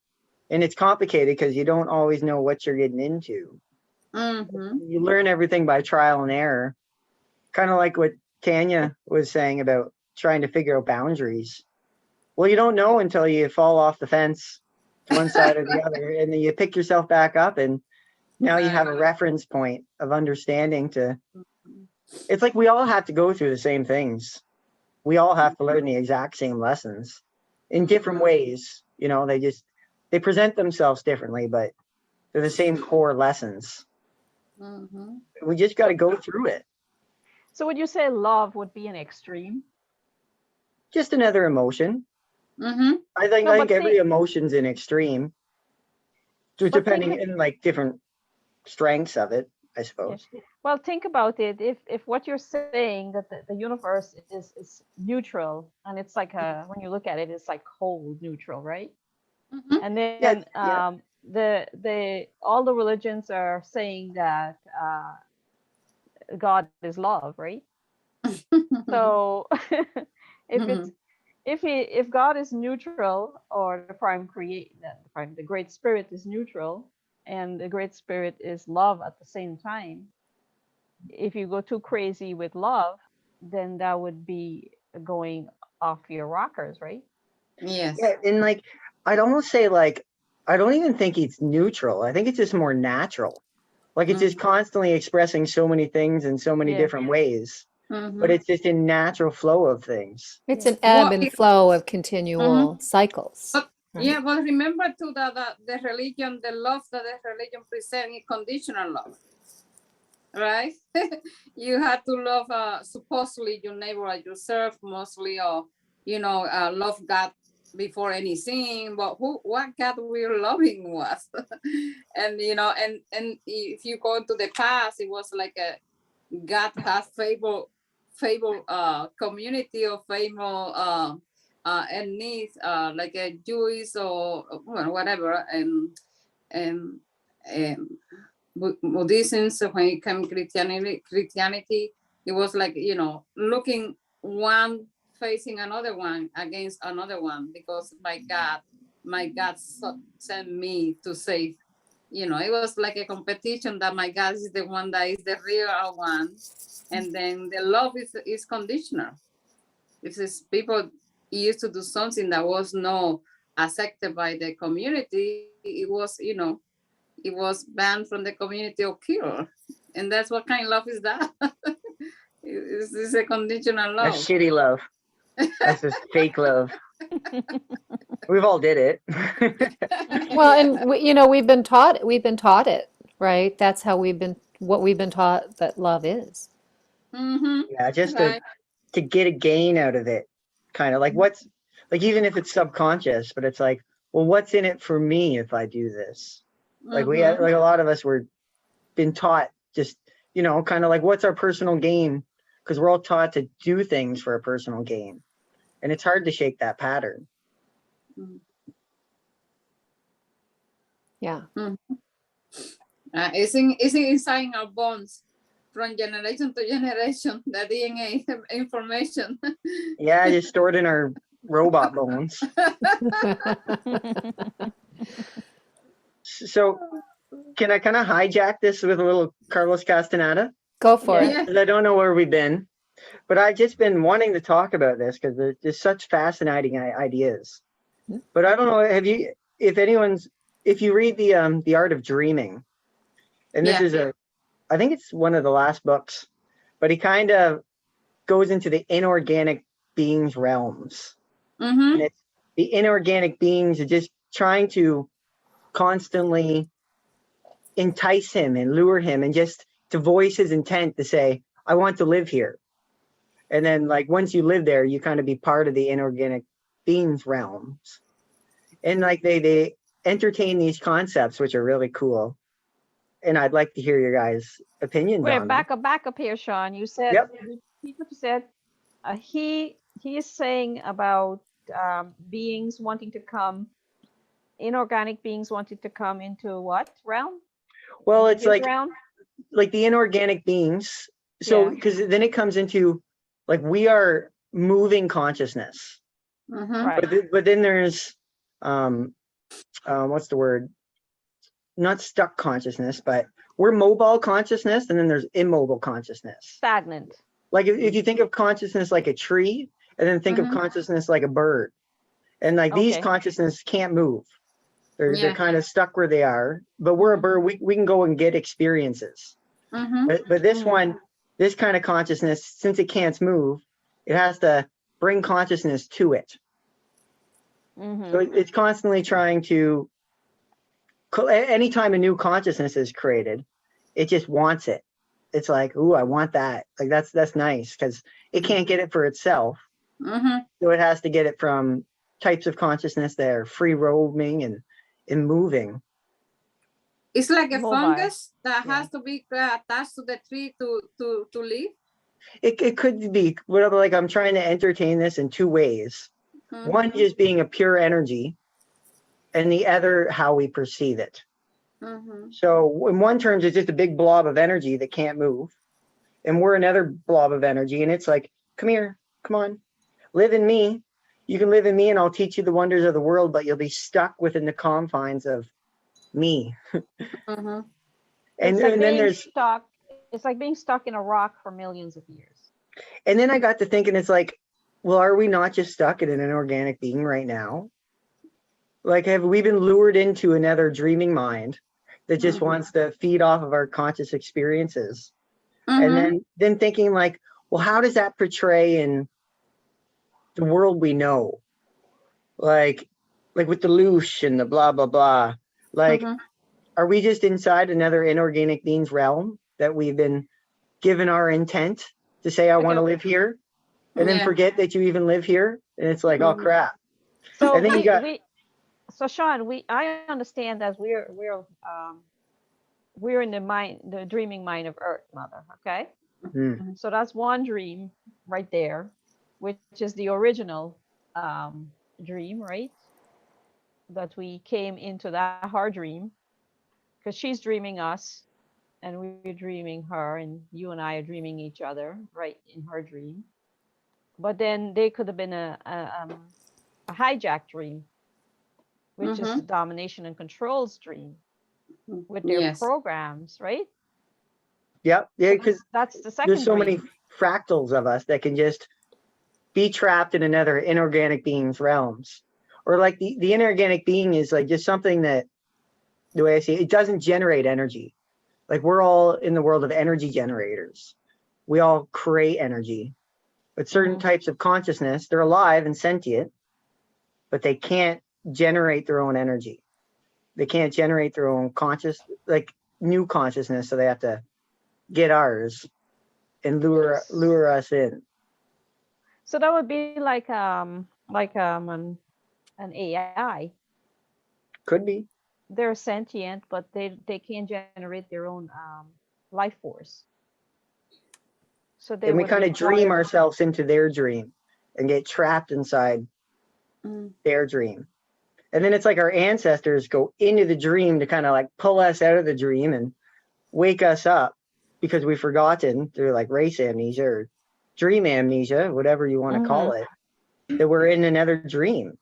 And it's complicated because you don't always know what you're getting into. Mm-hmm. You learn everything by trial and error. Kind of like what Tanya was saying about trying to figure out boundaries. Well, you don't know until you fall off the fence to one side or the other, and then you pick yourself back up, and now you have a reference point of understanding to. It's like we all have to go through the same things. We all have to learn the exact same lessons in different ways. They present themselves differently, but they're the same core lessons. Mm-hmm. We just got to go through it. so would you say love would be an extreme? Just another emotion. Mm-hmm. I think No, like every emotion's an extreme, But depending in like different strengths of it, I suppose. Well, think about it. If what you're saying that the universe is neutral, and it's like when you look at it, it's like cold neutral, right? Mm-hmm. And then the all the religions are saying that God is love, right? So if it's if God is neutral, or the Great Spirit is neutral, and the Great Spirit is love at the same time, if you go too crazy with love, then that would be going off your rockers, right? Yes. Yeah, and like I'd almost say like I don't even think it's neutral. I think it's just more natural. Like it's just constantly expressing so many things in so many different ways. Mm-hmm. But it's just a natural flow of things. It's an ebb and flow of continual cycles. Yeah, but remember too that the religion, the love that the religion presents is conditional love, right? You have to love supposedly your neighbor as yourself mostly, or love God before any sin. But what God we're loving was, and and if you go to the past, it was like a God has fable community of fable and needs like a Jewish or whatever, and Buddhism. So when it came Christianity, it was like looking one facing another one against another one, because my God sent me to save. It was like a competition that my God is the one that is the real one, and then the love is conditional. If people used to do something that was not accepted by the community, it was banned from the community or killed. And that's what kind of love is that? It's a conditional love. That's shitty love. That's just fake love. We've all did it. Well, and we've been taught it, right? That's how what we've been taught that love is. Mm-hmm. Yeah, just Right. to get a gain out of it. Kind of like what's like, even if it's subconscious, but it's like, well, what's in it for me if I do this? Like we had, like a lot of us were been taught just, kind of like what's our personal gain? Because we're all taught to do things for a personal gain. And it's hard to shake that pattern. Yeah. It's inside our bones from generation to generation, the DNA information. Yeah, just stored in our robot bones. So can I kind of hijack this with a little Carlos Castaneda? Go for Yeah. it. 'Cause I don't know where we've been, but I've just been wanting to talk about this because there's just such fascinating ideas. But I don't know, if you read the Art of Dreaming, and this Yeah. is I think it's one of the last books, but he kind of goes into the inorganic beings realms. Mm-hmm. And it's the inorganic beings are just trying to constantly entice him and lure him and just to voice his intent to say, I want to live here. And then like once you live there, you kind of be part of the inorganic beings realms. And like they entertain these concepts, which are really cool. And I'd like to hear your guys' opinions Wait, on them. back up here, Sean. You said, Yep. repeat what you said. He is saying about beings wanting to come, inorganic beings wanting to come into what realm? Well, Into it's his realm? like the inorganic beings. So Yeah. because then it comes into like we are moving consciousness. Mm-hmm. Right. But then there's what's the word? Not stuck consciousness, but we're mobile consciousness, and then there's immobile consciousness. Stagnant. Like if you think of consciousness like a tree, and then think of consciousness like a bird, and like these Okay. consciousness can't move. They're Yeah. kind of stuck where they are. But we're a bird. We can go and get experiences. Mm-hmm. But this one, this kind of consciousness, since it can't move, it has to bring consciousness to it. So it's constantly trying to. Anytime a new consciousness is created, it just wants it. It's like, ooh, I want that. Like that's nice because it can't get it for itself. Mm-hmm. So it has to get it from types of consciousness that are free roaming and moving. It's like a Mobile. fungus that Yeah. has to be attached to the tree to live. It could be whatever. Like I'm trying to entertain this in two ways. Mm-hmm. One just being a pure energy, and the other how we perceive it. Mm-hmm. So in one terms, it's just a big blob of energy that can't move. And we're another blob of energy. And it's like, come here, come on, live in me. You can live in me and I'll teach you the wonders of the world, but you'll be stuck within the confines of me. Mm-hmm. And It's like then being there's, stuck. It's like being stuck in a rock for millions of years. and then I got to thinking, it's like, well, are we not just stuck in an inorganic being right now? Like, have we been lured into another dreaming mind that just wants to feed off of our conscious experiences? Mm-hmm. And then thinking like, well, how does that portray in the world we know? Like with the loosh and the blah, blah, blah. Like, are we just inside another inorganic being's realm that we've been given our intent to say, I want to live here, and then forget that you even live here? And it's like, oh crap. So And then you got, so Sean, I understand that we're in the dreaming mind of Earth, Mother. Okay. So that's one dream right there, which is the original dream, right? That we came into that her dream, because she's dreaming us, and we're dreaming her, and you and I are dreaming each other, right, in her dream. But then they could have been a hijack dream, which is the domination and controls dream with their programs, right? yeah, So because that's the second there's so many dream. fractals of us that can just be trapped in another inorganic being's realms. Or like the inorganic being is like just something that, the way I see it, it doesn't generate energy. Like we're all in the world of energy generators. We all create energy. But certain types of consciousness, they're alive and sentient, but they can't generate their own energy. They can't generate their own like new consciousness, so they have to get ours and lure us in. So that would be like an AI. Could be. They're sentient, but they can't generate their own life force. So they And we would kind of dream require. ourselves into their dream and get trapped inside their dream. And then it's like our ancestors go into the dream to kind of like pull us out of the dream and wake us up because we've forgotten through like race amnesia or dream amnesia, whatever you want to call it, that we're in another dream.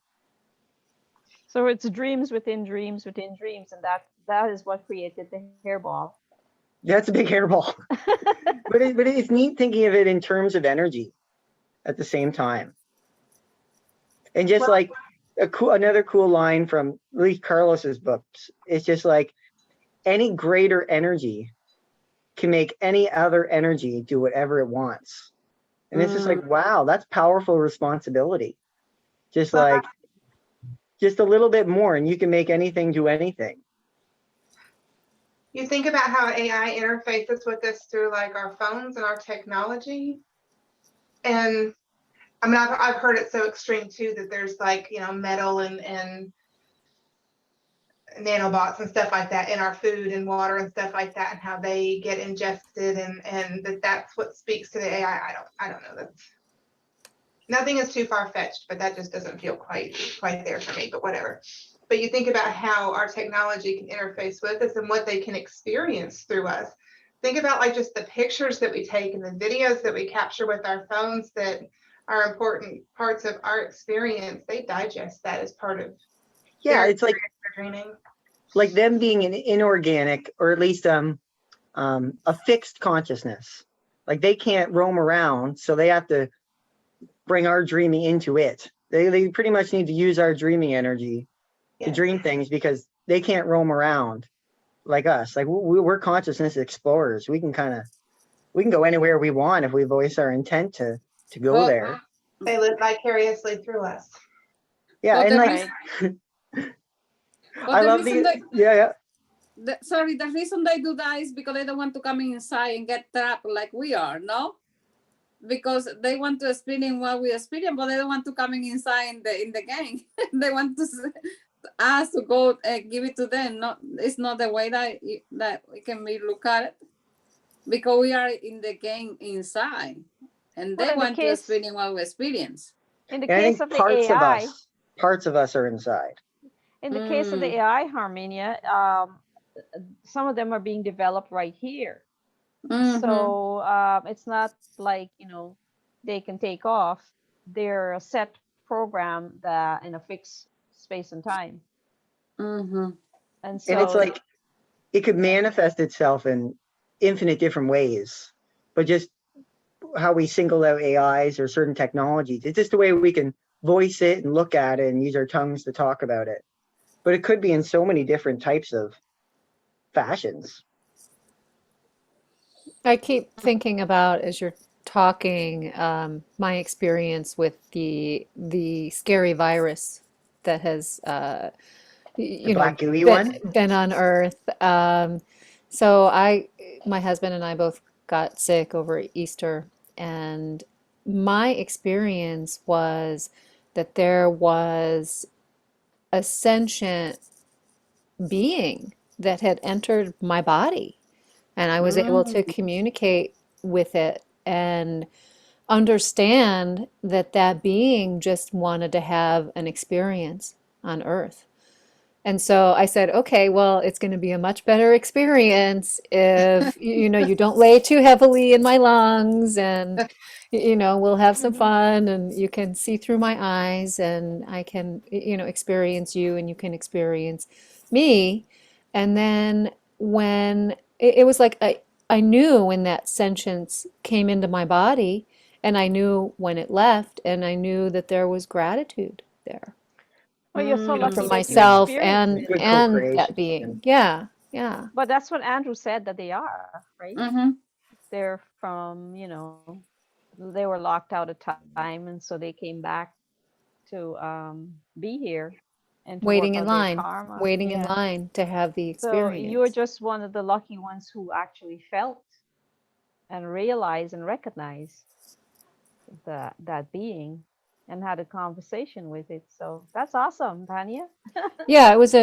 So it's dreams within dreams within dreams, and that is what created the hairball. That's a big hairball. but it's neat thinking of it in terms of energy at the same time. And just Well- like another cool line from at least Carlos's books, it's just like any greater energy can make any other energy do whatever it wants. And it's just like, wow, that's powerful responsibility. Just Well, like, just a little bit more and you can make anything do anything. You think about how AI interfaces with us through like our phones and our technology. And I mean, I've heard it so extreme too, that there's like, metal and nanobots and stuff like that in our food and water and stuff like that, and how they get ingested, and that's what speaks to the AI. I don't know. That's nothing is too far-fetched, but that just doesn't feel quite there for me, but whatever. But you think about how our technology can interface with us and what they can experience through us. Think about like just the pictures that we take and the videos that we capture with our phones that are important parts of our experience. They digest that as part of It's like dreaming. Like them being an inorganic, or at least a fixed consciousness. Like they can't roam around, so they have to bring our dreaming into it. They pretty much need to use our dreaming energy to dream things, because they can't roam around like us. Like we're consciousness explorers. We can go anywhere we want if we voice our intent to go there. They live vicariously through us. Yeah, But and the like But I the love reason the the reason they do that is because they don't want to come inside and get trapped like we are, no? Because they want to experience what we experience, but they don't want to come inside in the game. They want to us to go and give it to them. No, it's not the way that we can be look at it, because we are in the game inside, and they want to experience what we experience. In the and I case think of the AI, parts of us are inside. in the case of the AI, Harmonia, some of them are being developed right here. So it's not like, they can take off. They're a set program that in a fixed space and time. And so it's like it could manifest itself in infinite different ways, but just how we single out AIs or certain technologies, it's just the way we can voice it and look at it and use our tongues to talk about it. But it could be in so many different types of fashions. I keep thinking about, as you're talking, my experience with the scary virus that has The black gooey one? been on Earth. So my husband and I both got sick over Easter, and my experience was that there was a sentient being that had entered my body, and I was able to communicate with it and understand that that being just wanted to have an experience on Earth. And so I said, okay, well, it's going to be a much better experience if, you don't lay too heavily in my lungs, and, we'll have some fun, and you can see through my eyes, and I can, experience you, and you can experience me. And then when it was like, I knew when that sentience came into my body, and I knew when it left, and I knew that there was gratitude there. well, you're so lucky From that you myself experienced it. Good and co-creation. that being. Yeah, yeah. But that's what Andrew said that they are, right? They're from, they were locked out of time, and so they came back to be here and to Waiting work in out their line, karma. waiting in Yeah. line to have the So you're experience. just one of the lucky ones who actually felt and realized and recognized that being and had a conversation with it. So that's awesome, Tanya. Yeah, it was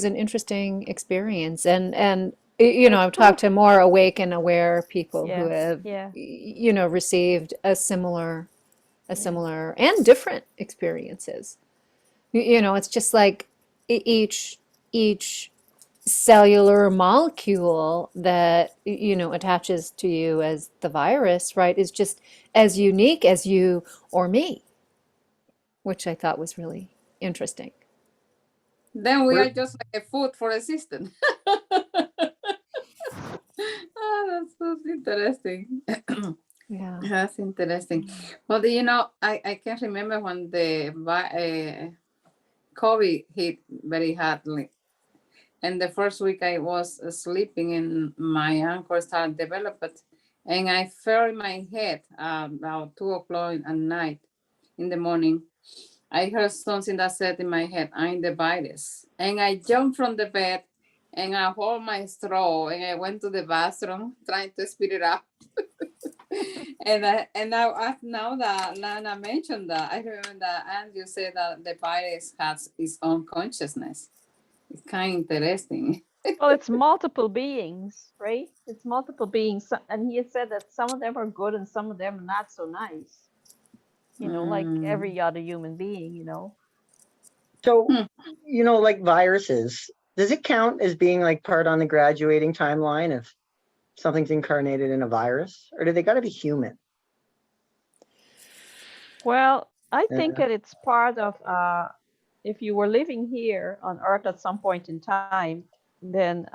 an interesting experience, and I've talked to more awake and aware people who have Yeah. received a similar and different experiences. It's just like each cellular molecule that attaches to you as the virus, right, is just as unique as you or me, which I thought was really interesting. Then we are just like a food for a system. Oh, that's so interesting. Yeah. That's interesting. Well, you know, I can remember when the COVID hit very hardly. And the first week I was sleeping and my ankle started developing. And I felt in my head about 2 o'clock at night in the morning. I heard something that said in my head, I'm the virus. And I jumped from the bed and I hold my straw and I went to the bathroom trying to spit it out. Now that Lana mentioned that, I remember that Andrew said that the virus has its own consciousness. It's kind of interesting. Well, it's multiple beings, right? It's multiple beings. And he had said that some of them are good and some of them are not so nice. You know, like every other human being, you know. So, like viruses, does it count as being like part on the graduating timeline if something's incarnated in a virus, or do they got to be human? Well, I think Yeah. that it's part of, if you were living here on Earth at some point in time, then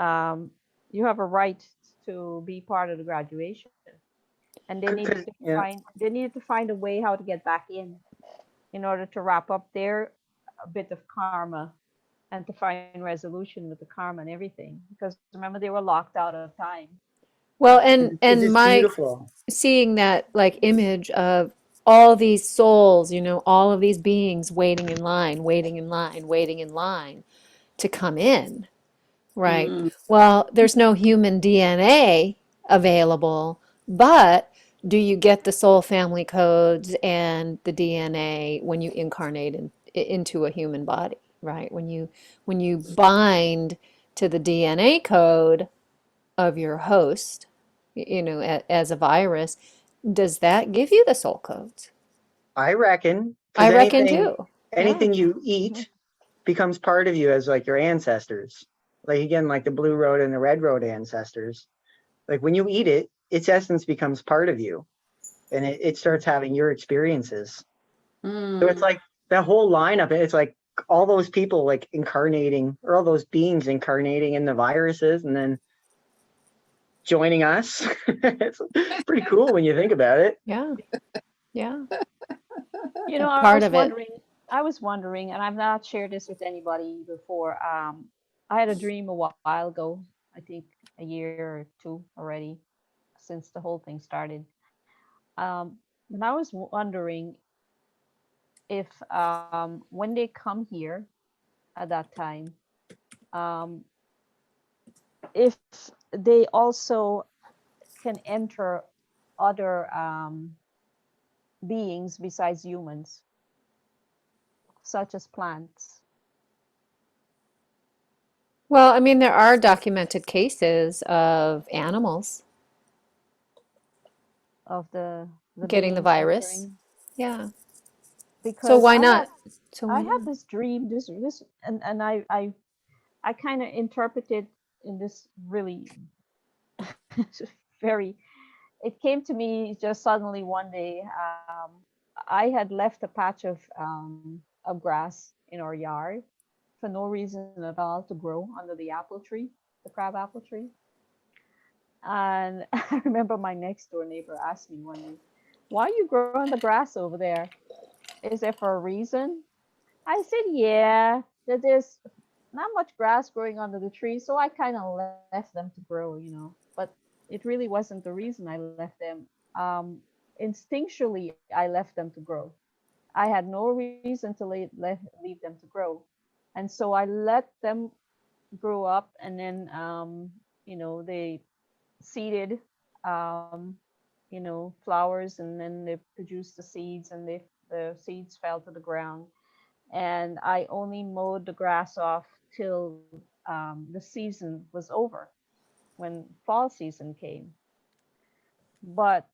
you have a right to be part of the graduation. And they needed to Yeah. find a way how to get back in order to wrap up their bit of karma and to find resolution with the karma and everything. Because remember, they were locked out of time. Well, It's and just my beautiful. seeing that like image of all these souls, you know, all of these beings waiting in line, waiting in line, waiting in line to come in, right? Well, there's no human DNA available, but do you get the soul family codes and the DNA when you incarnate into a human body, right? When you bind to the DNA code of your host, you know, as a virus, does that give you the soul codes? I reckon, I because reckon too. anything Yeah. you eat becomes part of you as like your ancestors. Like again, like the blue road and the red road ancestors. Like when you eat it, its essence becomes part of you, and it starts having your experiences. So it's like that whole lineup. It's like all those people like incarnating, or all those beings incarnating in the viruses, and then joining us. It's pretty cool when you think about it. Yeah. Yeah. You know, Part of it. I was wondering, and I've not shared this with anybody before. I had a dream a while ago, I think a year or two already, since the whole thing started. And I was wondering if when they come here at that time, um, if they also can enter other beings besides humans, such as plants. Well, I mean, there are documented cases of animals Of the getting the beings virus. entering, Yeah. So because why not? So I why had not? this dream, this and I kind of interpreted in this really very, it came to me just suddenly one day. I had left a patch of grass in our yard for no reason at all to grow under the apple tree, the crab apple tree. And I remember my next door neighbor asked me one day, "Why are you growing the grass over there? Is there for a reason?" I said, "Yeah, that there's not much grass growing under the tree, so I kind of left them to grow, you know. But it really wasn't the reason I left them. Instinctually, I left them to grow. I had no reason to leave them to grow, and so I let them grow up, and then they seeded, um, flowers, and then they produced the seeds, and the seeds fell to the ground. And I only mowed the grass off till the season was over, when fall season came. But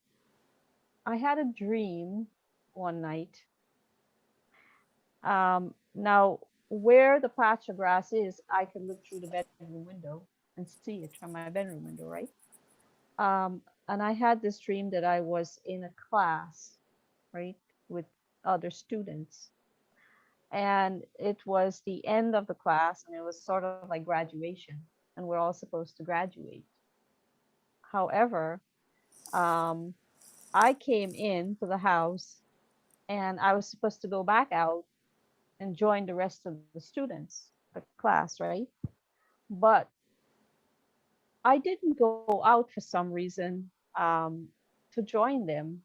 I had a dream one night. Now, where the patch of grass is, I can look through the bedroom window and see it from my bedroom window, right? And I had this dream that I was in a class, right, with other students. And it was the end of the class, and it was sort of like graduation, and we're all supposed to graduate. However, I came into the house and I was supposed to go back out and join the rest of the students, the class, right? But I didn't go out for some reason to join them,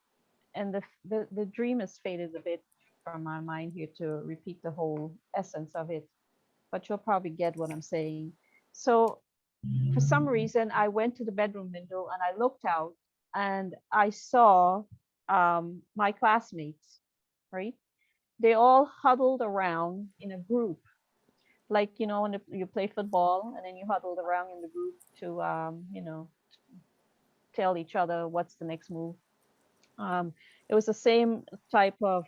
and the dream has faded a bit from my mind here to repeat the whole essence of it, but you'll probably get what I'm saying. So for some reason, I went to the bedroom window and I looked out and I saw my classmates, right? They all huddled around in a group, like, you know, when you play football and then you huddled around in the group to, you know, tell each other what's the next move. It was the same type of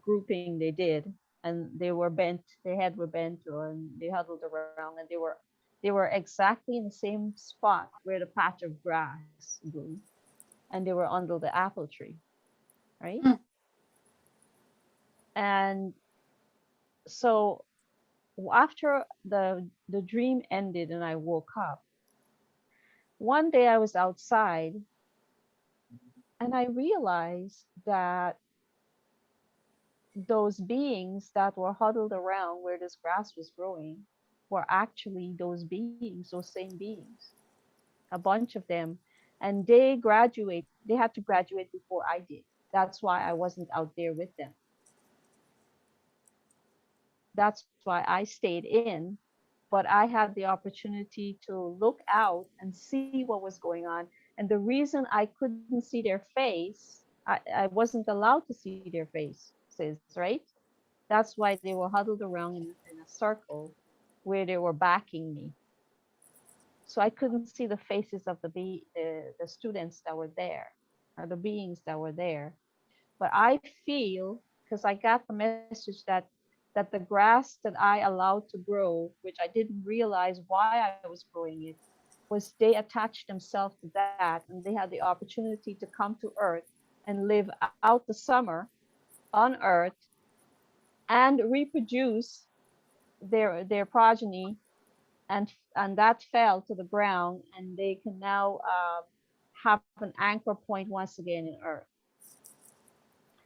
grouping they did, and they were bent. Their head were bent, or they huddled around, and they were exactly in the same spot where the patch of grass grew, and they were under the apple tree, right? Mm. And so after the dream ended and I woke up, one day I was outside and I realized that those beings that were huddled around where this grass was growing were actually those beings, those same beings, a bunch of them. And they had to graduate before I did. That's why I wasn't out there with them. That's why I stayed in, but I had the opportunity to look out and see what was going on. And the reason I couldn't see their face, I wasn't allowed to see their faces, right? That's why they were huddled around in a circle where they were backing me. So I couldn't see the faces of the students that were there, or the beings that were there. But I feel, because I got the message that the grass that I allowed to grow, which I didn't realize why I was growing it, was they attached themselves to that, and they had the opportunity to come to Earth and live out the summer on Earth and reproduce their progeny, and that fell to the ground, and they can now have an anchor point once again in Earth.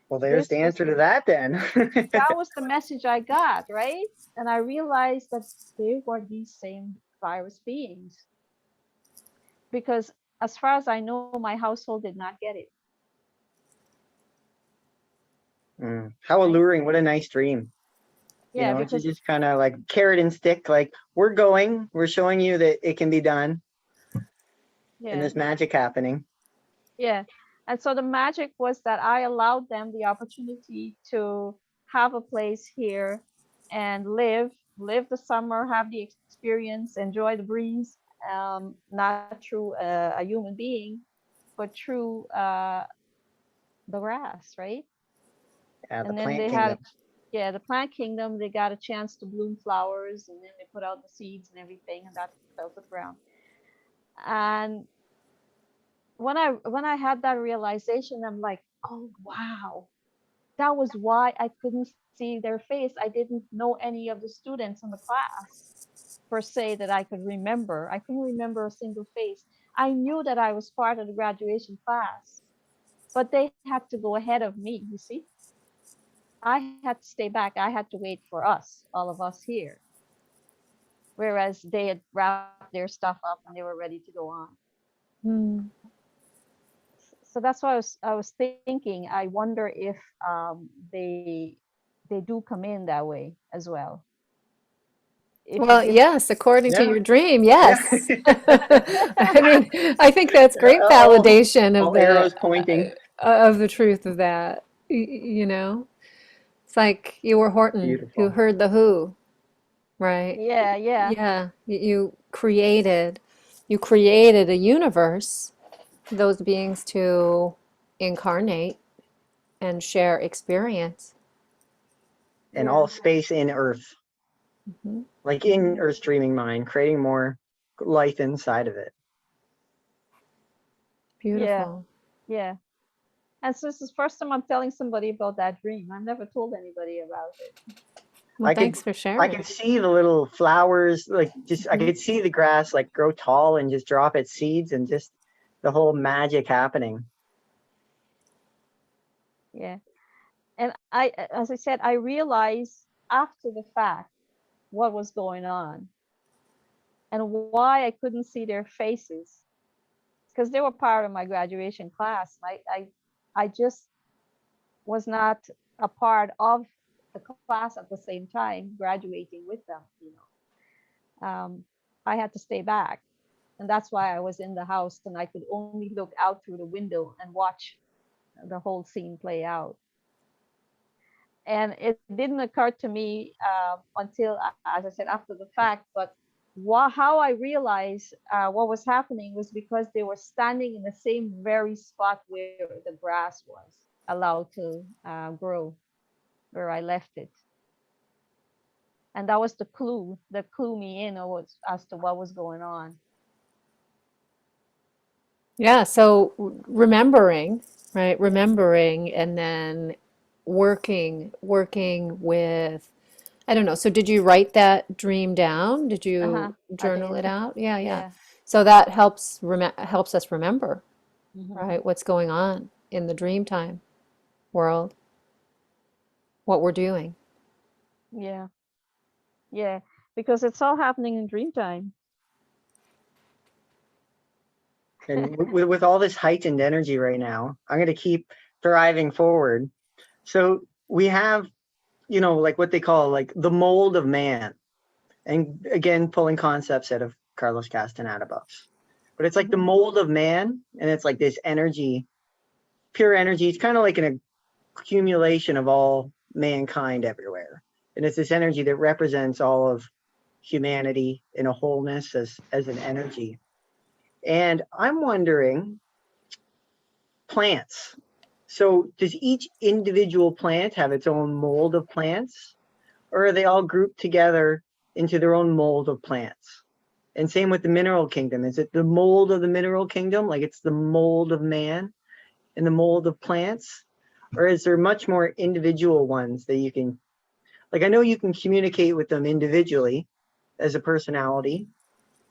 Well, there's the answer to that then. That was the message I got, right? And I realized that they were these same virus beings. Because as far as I know, my household did not get it. How alluring. What a nice dream. Yeah, you know, because to just kind of like carrot and stick, like we're showing you that it can be done. yeah, And there's magic happening. yeah. And so the magic was that I allowed them the opportunity to have a place here and live the summer, have the experience, enjoy the breeze, not through a human being, but through the grass, right? Yeah, the And then plant they kingdom. had, the plant kingdom, they got a chance to bloom flowers, and then they put out the seeds and everything, and that fell to the ground. And when I had that realization, I'm like, oh wow, that was why I couldn't see their face. I didn't know any of the students in the class per se that I could remember. I couldn't remember a single face. I knew that I was part of the graduation class, but they had to go ahead of me, you see. I had to stay back. I had to wait for us, all of us here. Whereas they had wrapped their stuff up and they were ready to go on. So that's why I was thinking. I wonder if they do come in that way as well. Well, yes, according to Yeah. your dream, yes. I mean, I think that's great All validation of arrows pointing. the truth of that. You know, it's like you were Horton who Beautiful. heard the who, right? Yeah, yeah, Yeah, you created a universe for those beings to incarnate and share experience. And yeah. all space in Earth. Mhm. Like in Earth's dreaming mind, creating more life inside of it. Beautiful. Yeah. And so this is the first time I'm telling somebody about that dream. I've never told anybody about it. Well, I could thanks for I sharing. could see the little flowers, like just I could see the grass like grow tall and just drop its seeds and just the whole magic happening. Yeah. And as I said, I realized after the fact what was going on and why I couldn't see their faces, because they were part of my graduation class. I just was not a part of the class at the same time graduating with them, I had to stay back, and that's why I was in the house and I could only look out through the window and watch the whole scene play out. And it didn't occur to me until, as I said, after the fact. But how I realized what was happening was because they were standing in the same very spot where the grass was allowed to grow, where I left it. And that was the clue that clued me in as to what was going on. Yeah, so remembering, right? Remembering and then working with, I don't know. So did you write that dream down? Did you I journal did. it out? Yeah, yeah. Yeah. So that helps us remember, Mhm. right? What's going on in the dream time world, what we're doing. Yeah. Yeah. Because it's all happening in dream time. And with all this heightened energy right now, I'm going to keep thriving forward. So we have, like what they call like the mold of man. And again, pulling concepts out of Carlos Castaneda books. But it's like the mold of man, and it's like this energy, pure energy. It's kind of like an accumulation of all mankind everywhere. And it's this energy that represents all of humanity in a wholeness as an energy. And I'm wondering, plants. So does each individual plant have its own mold of plants? Or are they all grouped together into their own mold of plants? And same with the mineral kingdom. Is it the mold of the mineral kingdom? Like it's the mold of man and the mold of plants? Or is there much more individual ones that you can, like I know you can communicate with them individually as a personality,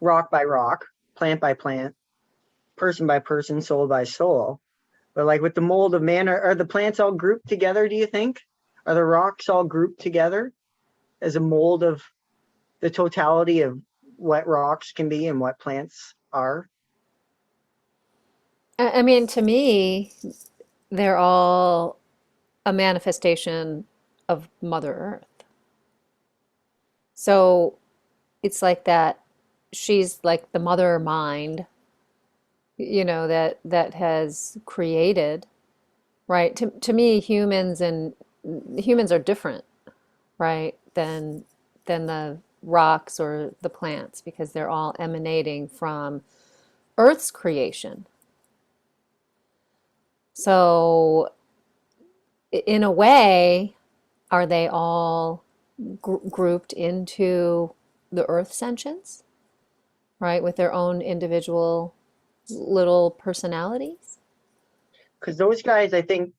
rock by rock, plant by plant, person by person, soul by soul. But like with the mold of man, are the plants all grouped together, do you think? Are the rocks all grouped together as a mold of the totality of what rocks can be and what plants are? I mean, to me, they're all a manifestation of Mother Earth. So it's like that she's like the mother mind, that has created, right? To me, humans are different, right, than the rocks or the plants because they're all emanating from Earth's creation. So in a way, are they all grouped into the Earth sentience, right, with their own individual little personalities? Because those guys, I think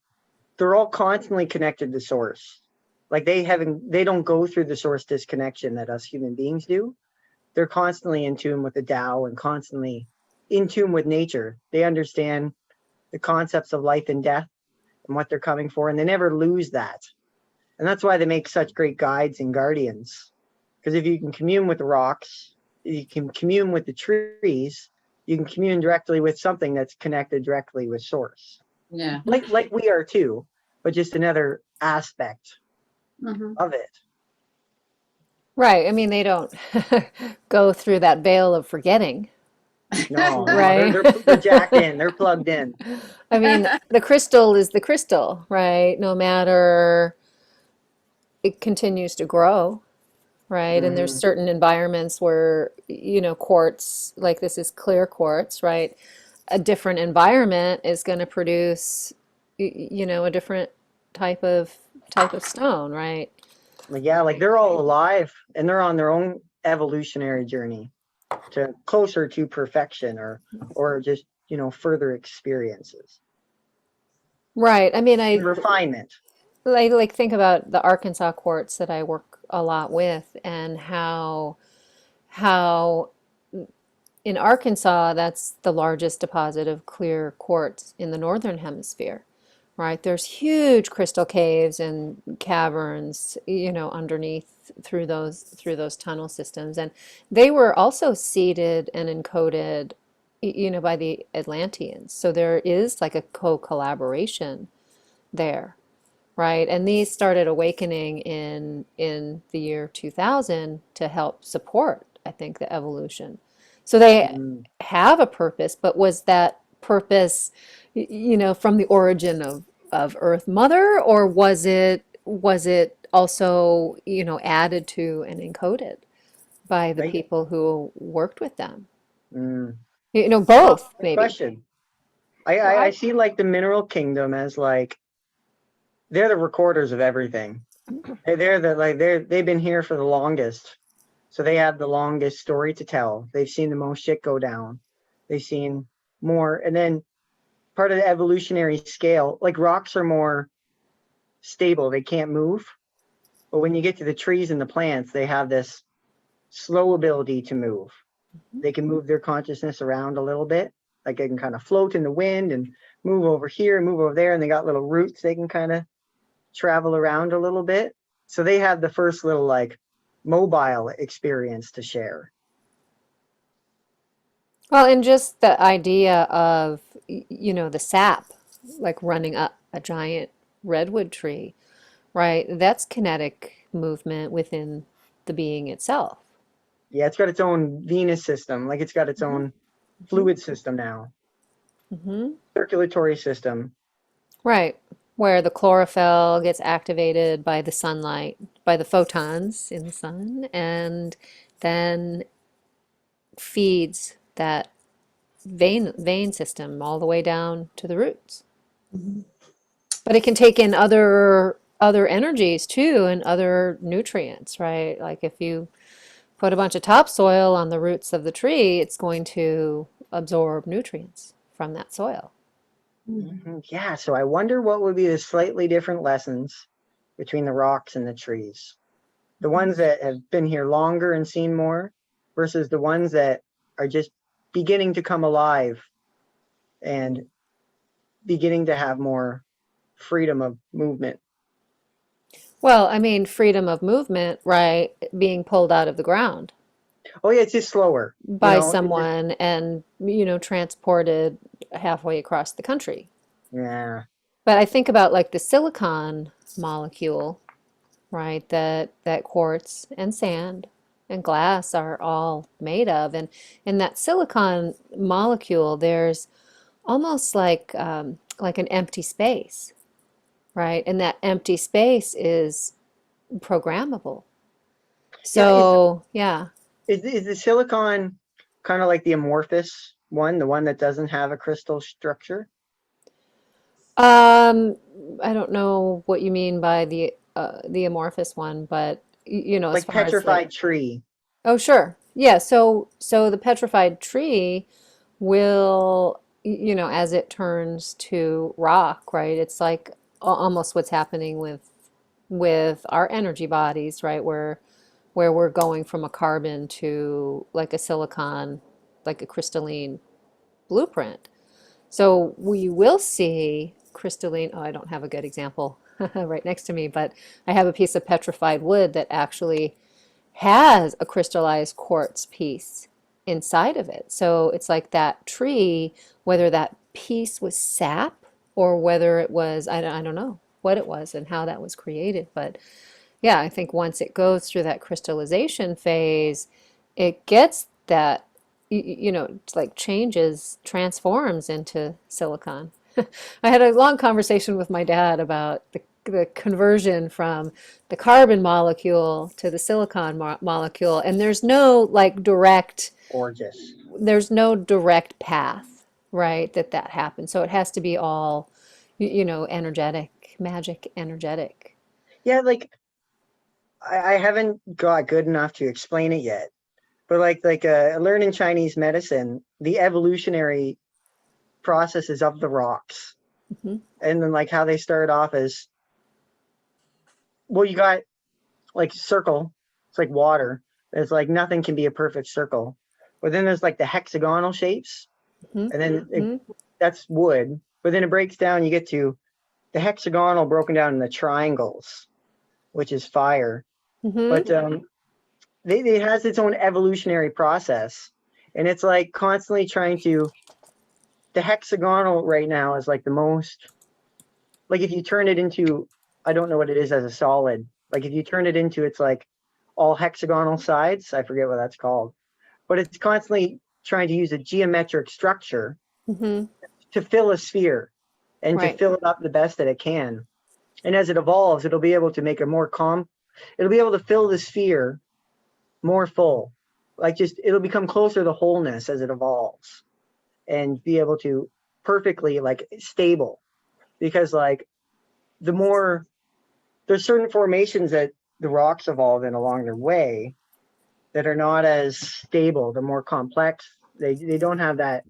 they're all constantly connected to source. Like they don't go through the source disconnection that us human beings do. They're constantly in tune with the Tao and constantly in tune with nature. They understand the concepts of life and death and what they're coming for, and they never lose that. And that's why they make such great guides and guardians. Because if you can commune with the rocks, you can commune with the trees, you can commune directly with something that's connected directly with source. Yeah. Like we are too, but just another aspect of it. Right. I mean, they don't go through that veil of forgetting. No, Right. they're jacked in, they're plugged in. I mean, the crystal is the crystal, right? No matter, it continues to grow, right? And there's certain environments where, quartz, like this is clear quartz, right? A different environment is going to produce, a different type of stone, right? Yeah, like they're all alive and they're on their own evolutionary journey to closer to perfection or just, further experiences. Right. I mean, Refinement. like think about the Arkansas quartz that I work a lot with and how in Arkansas, that's the largest deposit of clear quartz in the northern hemisphere, right? There's huge crystal caves and caverns, underneath through those tunnel systems, and they were also seeded and encoded, by the Atlanteans. So there is like a co-collaboration there, right? And these started awakening in the year 2000 to help support, I think, the evolution. So they Mm. have a purpose, but was that purpose, from the origin of Earth Mother, or was it also, added to and encoded by the Right. people who worked with them? Mm. Well, Both, good maybe. question. I see like the mineral kingdom as like they're the recorders of everything. They've been here for the longest. So they have the longest story to tell. They've seen the most shit go down. They've seen more. And then part of the evolutionary scale, like rocks are more stable. They can't move. But when you get to the trees and the plants, they have this slow ability to move. They can move their consciousness around a little bit. Like they can kind of float in the wind and move over here and move over there. And they got little roots they can kind of travel around a little bit. So they have the first little like mobile experience to share. Well, and just the idea of, the sap, like running up a giant redwood tree, right? That's kinetic movement within the being itself. Yeah, it's got its own venous system. Like it's got its own fluid system now, Hmm. circulatory system. Right. Where the chlorophyll gets activated by the sunlight, by the photons in the sun, and then feeds that vein system all the way down to the roots. But it can take in other energies too, and other nutrients, right? Like if you put a bunch of topsoil on the roots of the tree, it's going to absorb nutrients from that soil. Mhm. Yeah, so I wonder what would be the slightly different lessons between the rocks and the trees. The ones that have been here longer and seen more versus the ones that are just beginning to come alive and beginning to have more freedom of movement. Well, I mean, freedom of movement, right? Being pulled out of the ground Oh yeah, it's just slower. by It's just, someone and, transported halfway across the country. yeah. But I think about like the silicon molecule, right? That quartz and sand and glass are all made of. And in that silicon molecule, there's almost like an empty space, right? And that empty space is programmable. Yeah, So, yeah. is the silicon kind of like the amorphous one, the one that doesn't have a crystal structure? Um, I don't know what you mean by the amorphous one, but as Like far as like, petrified tree. oh, sure. Yeah, so the petrified tree will, as it turns to rock, right? It's like almost what's happening with our energy bodies, right? Where we're going from a carbon to like a silicon, like a crystalline blueprint. So we will see crystalline, oh, I don't have a good example right next to me, but I have a piece of petrified wood that actually has a crystallized quartz piece inside of it. So it's like that tree, whether that piece was sap or whether it was, I don't know what it was and how that was created. But yeah, I think once it goes through that crystallization phase, it gets that, it's like changes, transforms into silicon. I had a long conversation with my dad about the conversion from the carbon molecule to the silicon molecule, and there's no like Gorgeous. there's no direct path, right, that happens. So it has to be all, energetic, magic energetic. Yeah, like I haven't got good enough to explain it yet. But learning Chinese medicine, the evolutionary processes of the rocks, Hmm. and then like how they start off as, well, you got like circle. It's like water. It's like nothing can be a perfect circle. But then there's like the hexagonal shapes, Mhm. and then Mhm. that's wood. But then it breaks down. You get to the hexagonal broken down into triangles, which is fire. Mhm. But it has its own evolutionary process, and it's like constantly trying to. The hexagonal right now is like the most. Like if you turn it into, I don't know what it is as a solid. Like if you turn it into, it's like all hexagonal sides. I forget what that's called, but it's constantly trying to use a geometric structure Mhm. to fill a sphere and to Right. fill it up the best that it can. And as it evolves, it'll be able to make a it'll be able to fill the sphere more full. Like just, it'll become closer to wholeness as it evolves and be able to perfectly like stable. Because like the more, there's certain formations that the rocks evolve in along their way that are not as stable, they're more complex. They don't have that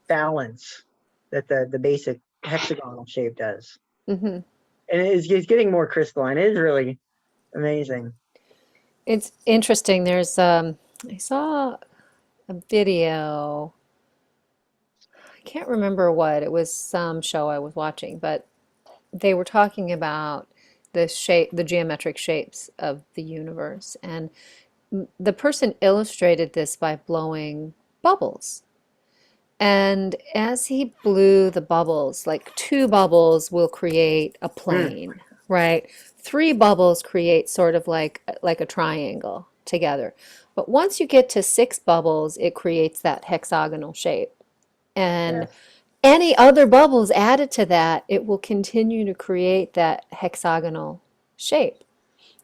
balance that the basic hexagonal shape does. Mhm. And it's getting more crystalline. It is really amazing. It's interesting. There's I saw a video. I can't remember what. It was some show I was watching, but they were talking about the geometric shapes of the universe, and the person illustrated this by blowing bubbles. And as he blew the bubbles, like two bubbles will create a plane, right? Three bubbles create sort of like a triangle together. But once you get to six bubbles, it creates that hexagonal shape. And Yes. any other bubbles added to that, it will continue to create that hexagonal shape.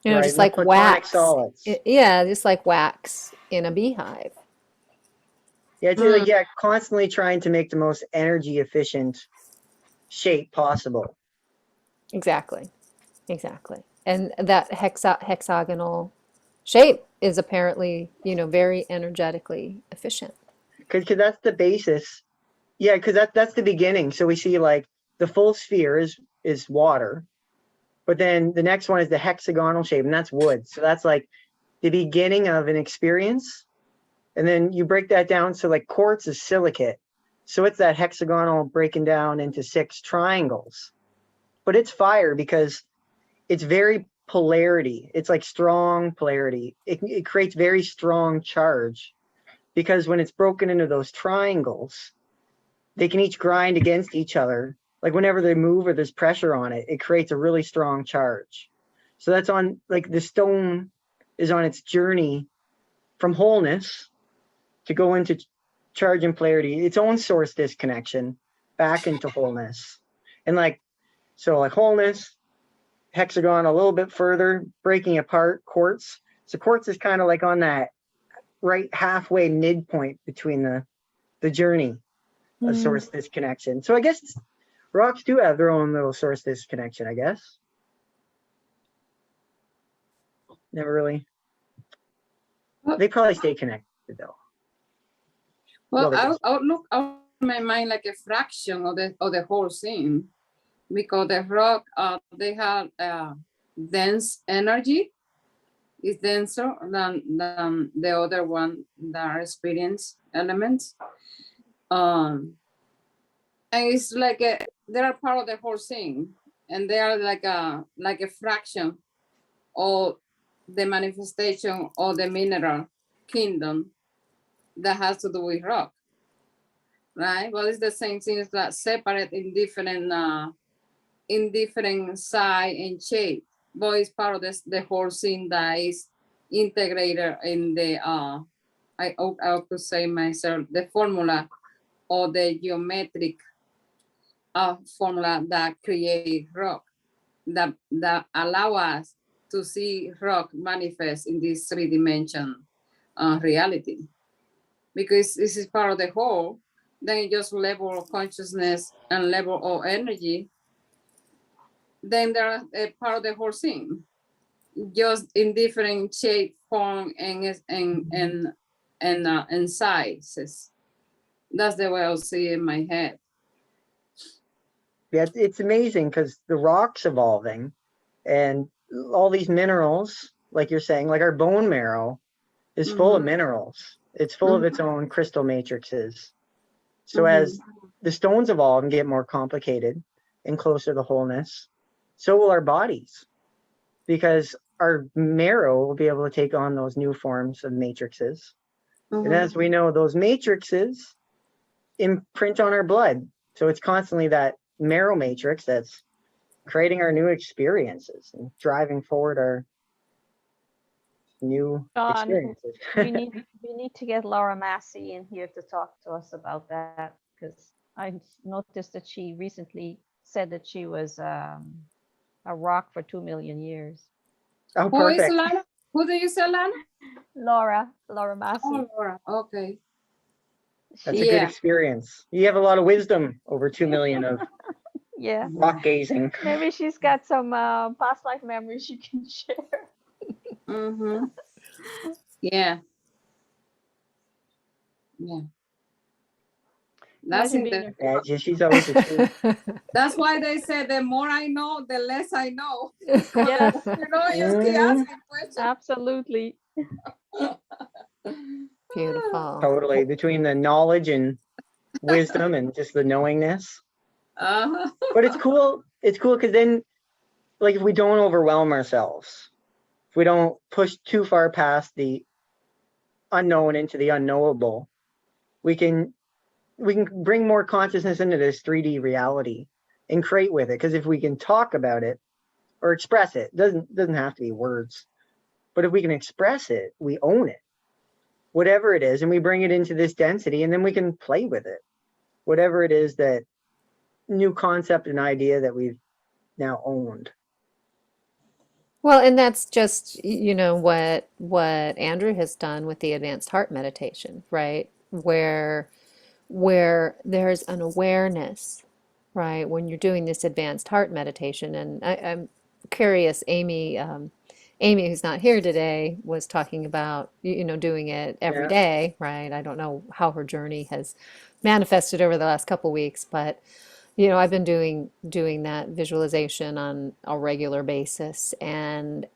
Right. Just And the like photonic wax. solids. Yeah, just like wax in a beehive. Yeah, it's like, yeah, constantly trying to make the most energy efficient shape possible. Exactly. Exactly. And that hexagonal shape is apparently, very energetically efficient. Because that's the basis. Yeah, because that's the beginning. So we see like the full sphere is water, but then the next one is the hexagonal shape, and that's wood. So that's like the beginning of an experience. And then you break that down. So like quartz is silicate. So it's that hexagonal breaking down into six triangles. But it's fire because it's very polarity. It's like strong polarity. It creates very strong charge because when it's broken into those triangles, they can each grind against each other. Like whenever they move or there's pressure on it, it creates a really strong charge. So that's on, like the stone is on its journey from wholeness to go into charge and polarity, its own source disconnection back into wholeness. And like, so like wholeness, hexagon a little bit further, breaking apart quartz. So quartz is kind of like on that right halfway midpoint between the journey of source disconnection. So I guess rocks do have their own little source disconnection, I guess. Never really. They probably stay connected though. Well, Well, I would look out in my mind like a fraction of the whole thing, because the rock they have dense energy, is denser than the other one that are experience elements. And it's like they are part of the whole thing, and they are like a fraction of the manifestation of the mineral kingdom that has to do with rock, right? Well, it's the same things that separate in different size and shape, but it's part of the whole thing that is integrated in the I could say myself, the formula or the geometric formula that create rock, that allow us to see rock manifest in this 3-dimension reality. Because this is part of the whole, then just level of consciousness and level of energy, then they're a part of the whole thing, just in different shape, form, and sizes. That's the way I'll see it in my head. yeah, it's amazing because the rock's evolving and all these minerals, like you're saying, like our bone marrow is full of minerals. It's full of its own crystal matrices. So Mhm. as the stones evolve and get more complicated and closer to wholeness, so will our bodies, because our marrow will be able to take on those new forms of matrices. And as we know, those matrices imprint on our blood. So it's constantly that marrow matrix that's creating our new experiences and driving forward our new John, experiences. we need to get Laura Massey in here to talk to us about that, because I noticed that she recently said that she was a rock for 2 million years. Oh, Who is perfect. Lana? Who do you say, Lana? Laura Massey. Oh, Laura. Okay. That's a good Yeah. experience. You have a lot of wisdom over 2 million of Yeah, rock gazing. maybe she's got some past life memories you can share. Mm-hmm. Yeah. Yeah. That's Imagine being interesting. Yeah, she's always a treat. That's why they say the more I know, the less I know. Yes, You know, you just keep asking questions. absolutely. Beautiful. Totally. Between the knowledge and wisdom and just the knowingness. Uh-huh. But it's cool. It's cool because then, like, if we don't overwhelm ourselves, if we don't push too far past the unknown into the unknowable, we can bring more consciousness into this 3D reality and create with it. Because if we can talk about it or express it, doesn't have to be words. But if we can express it, we own it, whatever it is, and we bring it into this density, and then we can play with it, whatever it is, that new concept and idea that we've now owned. Well, and that's just, what Andrew has done with the advanced heart meditation, right? Where there's an awareness, right? When you're doing this advanced heart meditation, and I'm curious, Amy, who's not here today, was talking about, doing it every Yeah. day, right? I don't know how her journey has manifested over the last couple weeks, but I've been doing that visualization on a regular basis, and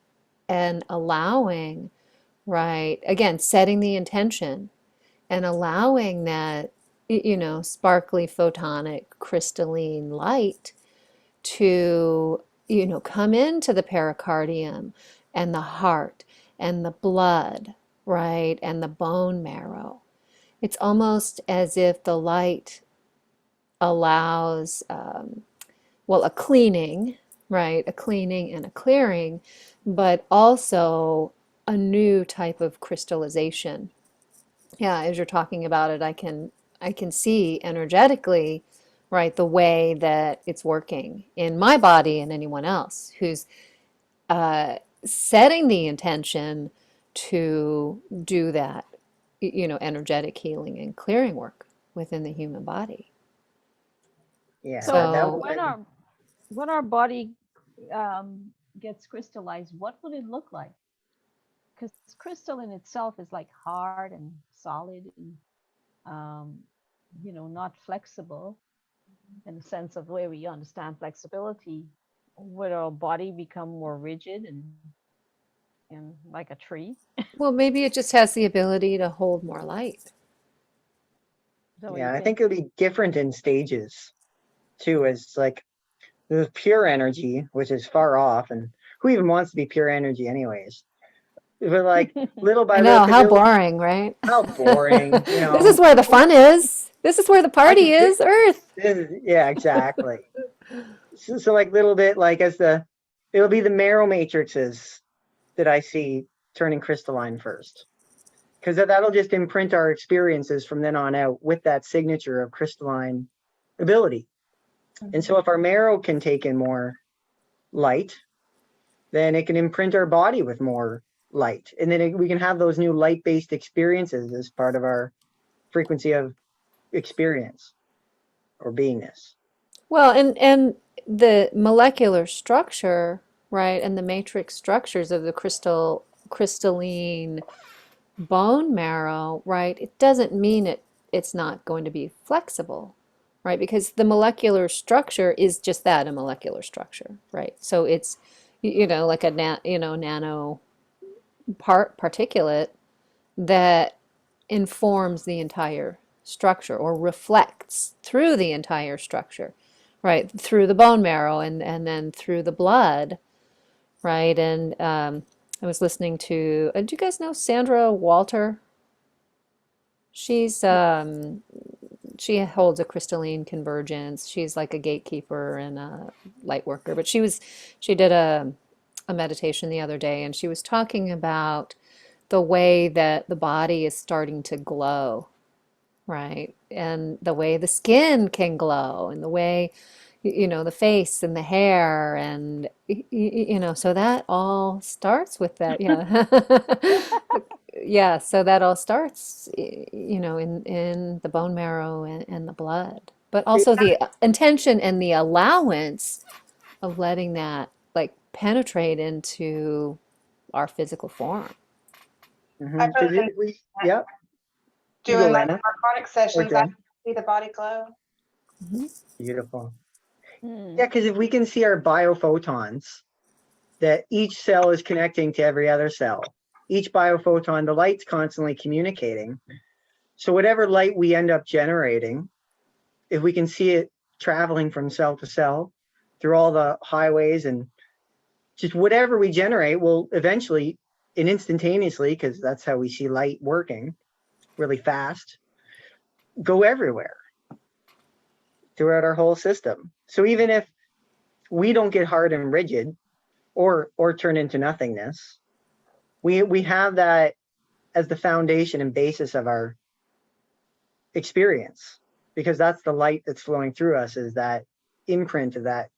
allowing, right, again, setting the intention and allowing that, sparkly, photonic, crystalline light to, come into the pericardium and the heart and the blood, right, and the bone marrow. It's almost as if the light allows, a cleaning, right, a cleaning and a clearing, but also a new type of crystallization. Yeah, as you're talking about it, I can see energetically, right, the way that it's working in my body and anyone else who's setting the intention to do that, energetic healing and clearing work within the human body. Yeah. So that So, when our body gets crystallized, what would it look like? Because crystal in itself is like hard and solid and not flexible in the sense of the way we understand flexibility. Would our body become more rigid and like a tree? well, maybe it just has the ability to hold more light. So yeah, you I think it'll be different in stages too, as like the pure energy, which is far off, and who even wants to be pure energy anyways? But like little by I little, know, 'cause how boring, right? how boring, This is where the fun is. This is where the party is, Earth. Yeah, exactly. So like little bit, like it'll be the marrow matrices that I see turning crystalline first, because that'll just imprint our experiences from then on out with that signature of crystalline ability. And so if our marrow can take in more light, then it can imprint our body with more light, and then we can have those new light-based experiences as part of our frequency of experience or beingness. Well, and the molecular structure, right, and the matrix structures of the crystalline bone marrow, right, it doesn't mean it's not going to be flexible, right? Because the molecular structure is just that, a molecular structure, right? So it's, like a nano particulate that informs the entire structure or reflects through the entire structure, right? Through the bone marrow and then through the blood, right? And I was listening to, do you guys know Sandra Walter? She's she holds a crystalline convergence. She's like a gatekeeper and a light worker, but she did a meditation the other day, and she was talking about the way that the body is starting to glow, right? And the way the skin can glow, and the way, you know, the face and the hair, and, you know, so that all starts with that. Yeah. Yeah, so that all starts, you know, in the bone marrow and the blood, but also the intention and the allowance of letting that like penetrate into our physical form. I've Because been if we, yep, you doing go, my Anna. Marconic sessions. I Jen. can see the body glow. Beautiful. Hmm. Yeah, because if we can see our biophotons, that each cell is connecting to every other cell. Each biophoton, the light's constantly communicating. So whatever light we end up generating, if we can see it traveling from cell to cell through all the highways, and just whatever we generate will eventually and instantaneously, because that's how we see light working really fast, go everywhere throughout our whole system. So even if we don't get hard and rigid or turn into nothingness, we have that as the foundation and basis of our experience, because that's the light that's flowing through us, is that imprint of that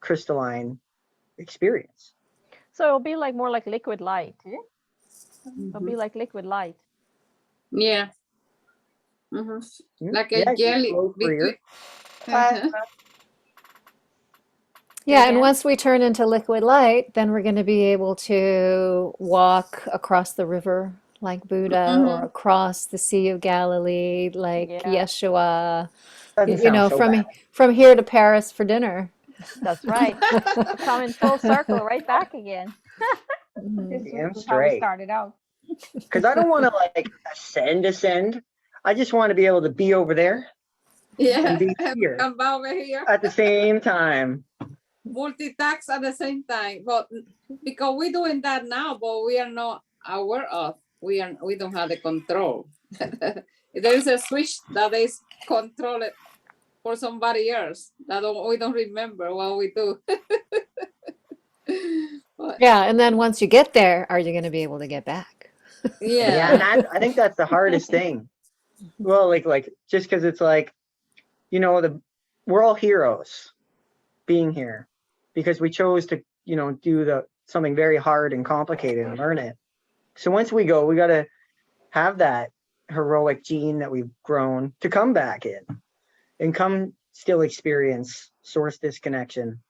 crystalline experience. So it'll be like more like liquid light. Yeah? It'll be like liquid light. Yeah. Like a Yeah, jelly. flow clear. Yeah, and Again? once we turn into liquid light, then we're going to be able to walk across the river like Buddha or across the Sea of Galilee like Yeah. Yeshua. Doesn't You sound know, so bad. from here to Paris for dinner. That's right. Come in full circle, right back again. Mhm. This Damn is how we straight. started out. Because I don't want to like ascend. I just want to be able to be over there Yeah. and be here Come over here. at the same time. Multitask at the same time. But because we're doing that now, but we are not aware of. We don't have the control. There is a switch that is controlled for somebody else that we don't remember what we do. But, Yeah, and then once you get there, are you going to be able to get back? Yeah, and yeah. I think that's the hardest thing. Well, like just because it's like, you know, we're all heroes being here because we chose to, you know, do something very hard and complicated and learn it. So once we go, we got to have that heroic gene that we've grown to come back in and come still experience source disconnection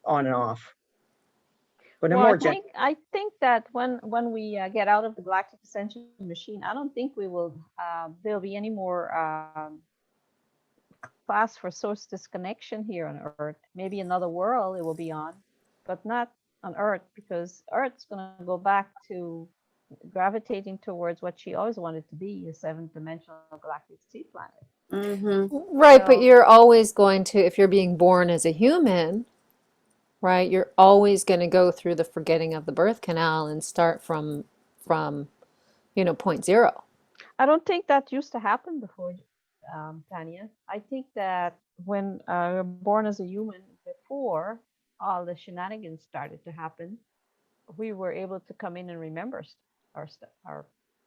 on and off. But Well, more I think that when we get out of the galactic ascension machine, I don't think we will. There'll be any more class for source disconnection here on Earth. Maybe another world it will be on, but not on Earth, because Earth's going to go back to gravitating towards what she always wanted to be, a 7th-dimensional galactic sea planet. Right, but So- you're always going to, if you're being born as a human, right, you're always going to go through the forgetting of the birth canal and start from you know, point zero. I don't think that used to happen before, Tanya. I think that when you're born as a human, before all the shenanigans started to happen, we were able to come in and remember our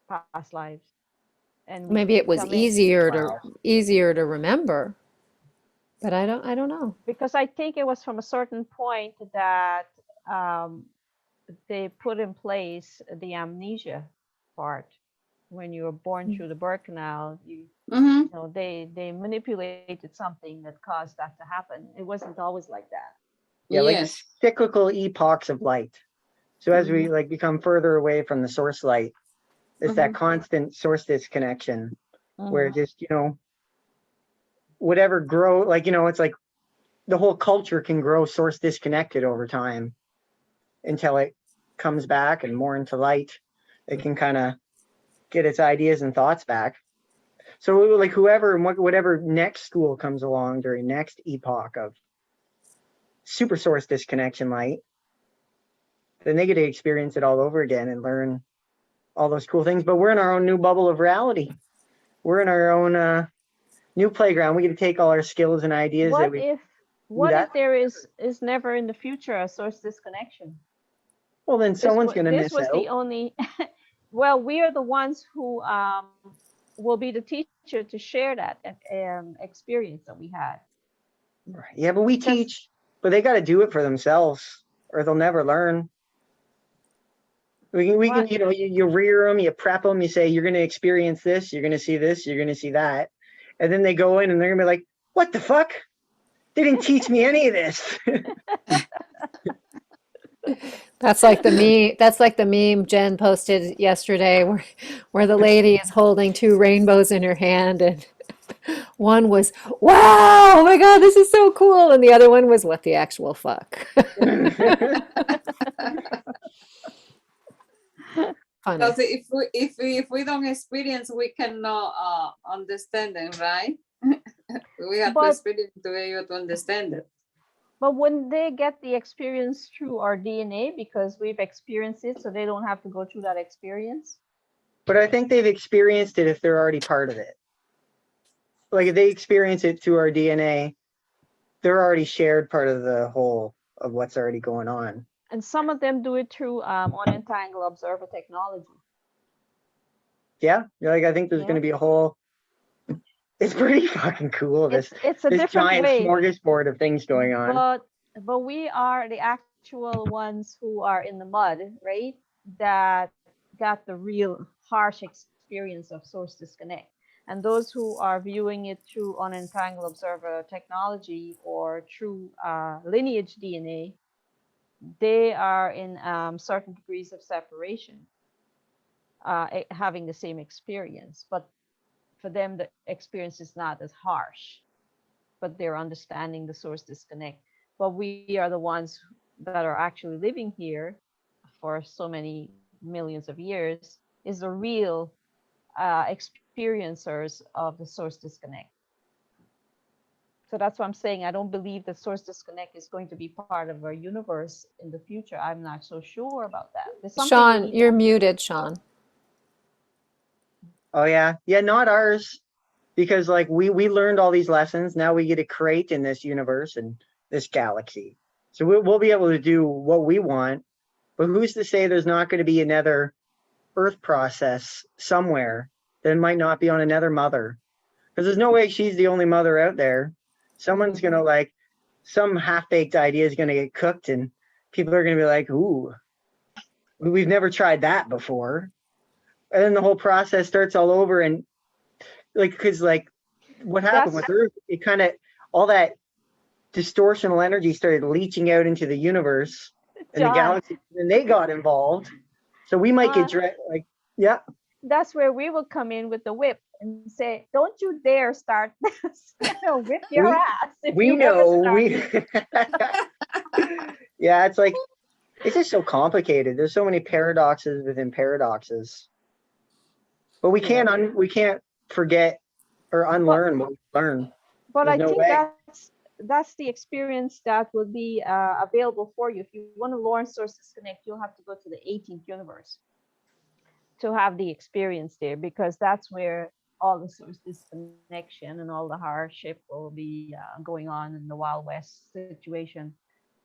past lives. And we Maybe it could was come in. easier to remember, but I don't know. Because I think it was from a certain point that they put in place the amnesia part. When you were born through the birth canal, you know, they manipulated something that caused that to happen. It wasn't always like that. Yeah, like Yes. cyclical epochs of light. So as we like become further away from the source light, it's that constant source disconnection where just, you know, whatever grow, like, you know, it's like the whole culture can grow source disconnected over time until it comes back and more into light. It can kind of get its ideas and thoughts back. So like whoever and whatever next school comes along during next epoch of super source disconnection light, then they get to experience it all over again and learn all those cool things. But we're in our own new bubble of reality. We're in our own new playground. We get to take all our skills and ideas that we. What if there is never in the future a source disconnection? Well, then someone's going to miss This was out. the only. Well, we are the ones who will be the teacher to share that experience that we had. Right. Yeah, but we teach, but they got to do it for themselves, or they'll never learn. We can, you know, you rear them, you prep them, you say you're going to experience this, you're going to see this, you're going to see that, and then they go in and they're going to be like, "What the fuck? They didn't teach me any of this." That's like the meme Jen posted yesterday where the lady is holding two rainbows in her hand, and one was, "Wow, oh my God, this is so cool," and the other one was, "What the actual fuck?" Funny. Because if we don't experience, we cannot understand them, right? We have to experience to be able to understand it. But wouldn't they get the experience through our DNA because we've experienced it, so they don't have to go through that experience? But I think they've experienced it if they're already part of it. Like if they experience it through our DNA, they're already shared part of the whole of what's already going on. And some of them do it through unentangled observer technology. Yeah, like I think there's going to be a whole. It's pretty fucking cool. It's a this giant smorgasbord of things going on. But we are the actual ones who are in the mud, right? That got the real harsh experience of source disconnect. And those who are viewing it through unentangled observer technology or through lineage DNA, they are in certain degrees of separation, having the same experience. But for them, the experience is not as harsh, but they're understanding the source disconnect. But we are the ones that are actually living here for so many millions of years, is the real experiencers of the source disconnect. So that's what I'm saying. I don't believe that source disconnect is going to be part of our universe in the future. I'm not so sure about that. Sean, you're muted, Sean. Oh yeah, not ours, because like we learned all these lessons. Now we get to create in this universe and this galaxy. So we'll be able to do what we want. But who's to say there's not going to be another Earth process somewhere that might not be on another mother? Because there's no way she's the only mother out there. Someone's going to like, some half-baked idea is going to get cooked and people are going to be like, "Ooh, we've never tried that before." And then the whole process starts all over, and like, because like what happened with Earth, it kind of, all that distortional energy started leaching out into the universe and the galaxy, and they got involved. So we might get like, yeah. That's where we will come in with the whip and say, "Don't you dare start this. Whip your ass." We know. Yeah, it's like, it's just so complicated. There's so many paradoxes within paradoxes. But we can't forget or unlearn what we learned. But I think that's the experience that will be available for you. If you want to learn source disconnect, you'll have to go to the 18th universe to have the experience there, because that's where all the source disconnection and all the hardship will be going on in the Wild West situation.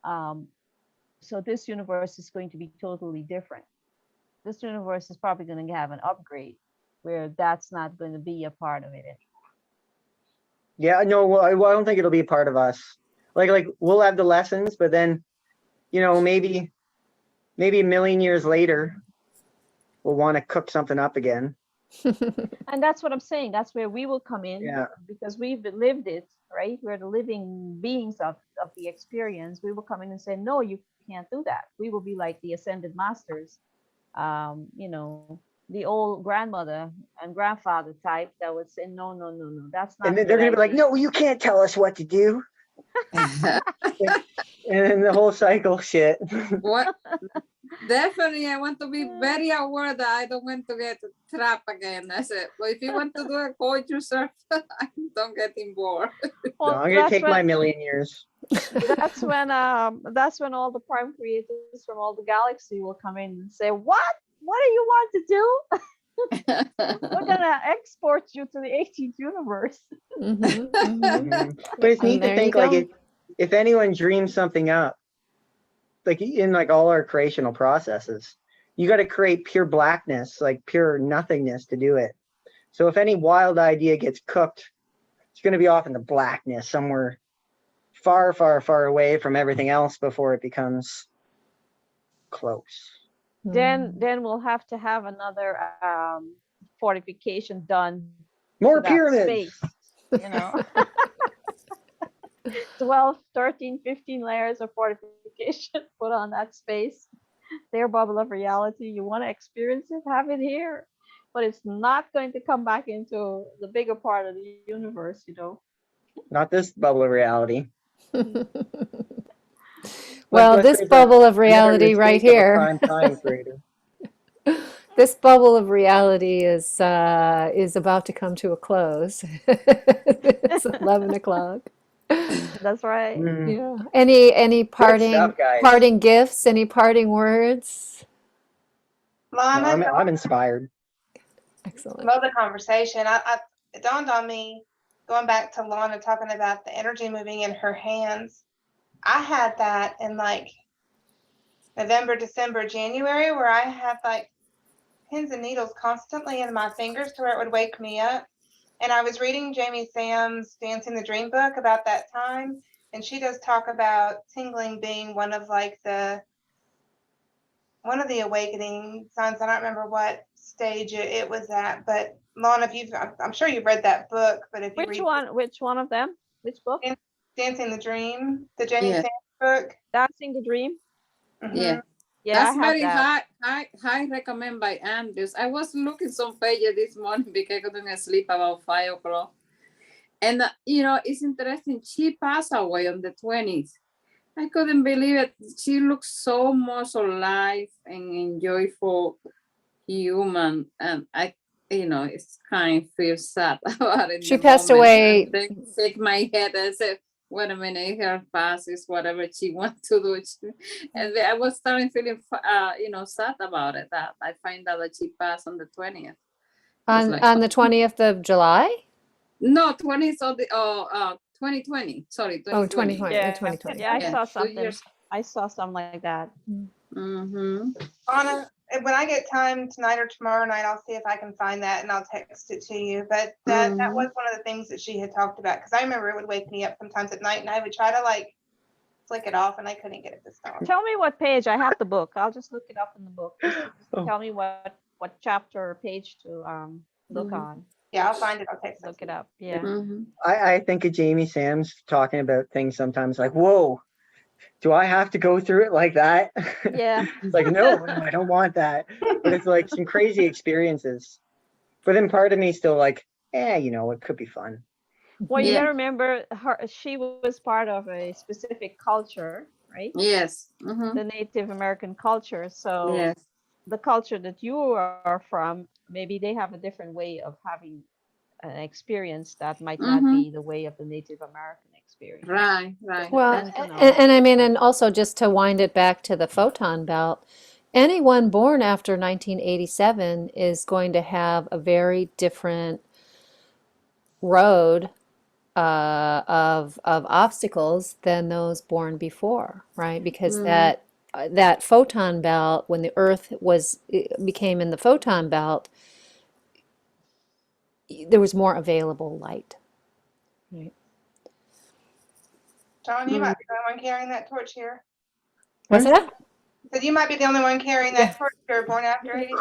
So this universe is going to be totally different. This universe is probably going to have an upgrade where that's not going to be a part of it anymore. Yeah, no, well, I don't think it'll be a part of us. Like we'll have the lessons, but then, you know, maybe a million years later, we'll want to cook something up again. And that's what I'm saying. That's where we will come in, because we've lived it, right? We're the living beings of the experience. We will come in and say, "No, you can't do that." We will be like the ascended masters, you know, the old grandmother and grandfather type that would say, no, that's not. And then they're going to be like, "No, you can't tell us what to do. And then the whole cycle shit. What? Definitely, I want to be very aware that I don't want to get trapped again. I said, well, if you want to do it, go it yourself. Don't get involved. No, Well, I'm gonna take my million years. that's when all the prime creators from all the galaxy will come in and say, what do you want to do? We're gonna export you to the 18th universe. Mhm, mhm. But it's And neat to there you think like go. if anyone dreams something up, like in like all our creational processes, you got to create pure blackness, like pure nothingness to do it. So if any wild idea gets cooked, it's going to be off in the blackness somewhere far, far, far away from everything else before it becomes close. Then we'll have to have another fortification done More to that pyramids. space, you know. 12, 13, 15 layers of fortification put on that space. Their bubble of reality. You want to experience it, have it here. But it's not going to come back into the bigger part of the universe, you know. Not this bubble of reality. Well, Unless this there's bubble of another reality right mistake of a here. prime time creator. This bubble of reality is about to come to a close. It's 11 o'clock. That's right. Mm. Yeah. Any Good stuff, guys. parting gifts? Any parting words? No, Lana, I'm inspired. Excellent. love the conversation. It dawned on me, going back to Lana talking about the energy moving in her hands. I had that in like November, December, January, where I had like pins and needles constantly in my fingers to where it would wake me up. And I was reading Jamie Sam's Dancing the Dream book about that time. And she does talk about tingling being one of the awakening signs. I don't remember what stage it was at, but Lana, I'm sure you've read that book, but if you Which read one of them? Which book? Dancing the Dream, the Jamie Yeah. Sam book. Dancing the Dream? Yeah. Yeah, That's I have very that. high recommend by Andrews. I was looking some pages this morning because I couldn't sleep about 5 o'clock. And it's interesting. She passed away on the 20th. I couldn't believe it. She looks so much alive and joyful human. And it's kind of feel sad about it. She passed away. And then shake my head and say, wait a minute, her past is whatever she wants to do. And I was starting feeling, sad about it. That I find out that she passed on the 20th. On the 20th of July? No, 20th of the 2020. Sorry, 2020. Oh, 2020. Yeah, 2020. yeah, I Yeah, saw 2 something. years. I saw something like that. Mm-hmm. Anna, when I get time tonight or tomorrow night, I'll see if I can find that and I'll text it to you. But that was one of the things that she had talked about, because I remember it would wake me up sometimes at night and I would try to like flick it off and I couldn't get it to stop. Tell me what page. I have the book. I'll just look it up in the book. Just Oh. tell me what chapter or page to look on. Yeah, I'll find it. I'll text Look it up. Yeah. Mm-hmm. I think of Jamie Sam's talking about things sometimes like, whoa, do I have to go through it like that? Yeah. It's like, no, I don't want that. But it's like some crazy experiences. But then part of me still like, it could be fun. Well, you Yeah. gotta remember she was part of a specific culture, right? Yes. Mm-hmm. The Native American culture. So Yes. the culture that you are from, maybe they have a different way of having an experience that might not be the way of the Native American experience. Right. Well, Depends on and I mean, and also just to wind it back to the photon belt, anyone born after 1987 is going to have a very different road of obstacles than those born before, right? Because that photon belt, when the Earth became in the photon belt, there was more available light, right? John, you might be the only one carrying that torch here. What's that? So you might be the only one carrying that torch here, born after 87.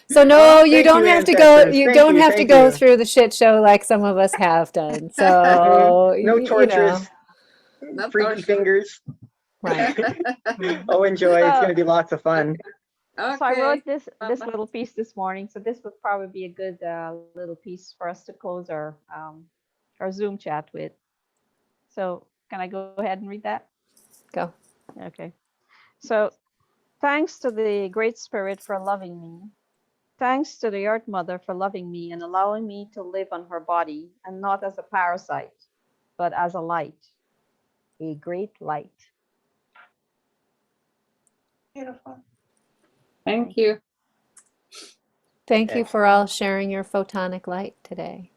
So no, you Thank don't you, have to go. ancestors. You Thank don't you, have to thank go you. through the shit show like some of us have done. So No torturous, No freaky torture. fingers. right. Oh, enjoy. It's So- going to be lots of fun. So I wrote this Bye-bye. little piece this morning. So this would probably be a good little piece for us to close our or Zoom chat with. So can I go ahead and read that? Go. Okay. So thanks to the Great Spirit for loving me. Thanks to the Earth Mother for loving me and allowing me to live on her body and not as a parasite, but as a light, a great light. Beautiful. Thank you. Thank you for all sharing your photonic light today.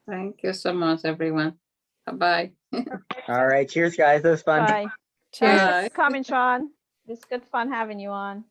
Thank you so much, everyone. Bye-bye. All right. Cheers, guys. That was fun. Bye. Cheers. Thanks for coming, Sean. It's good fun having you on.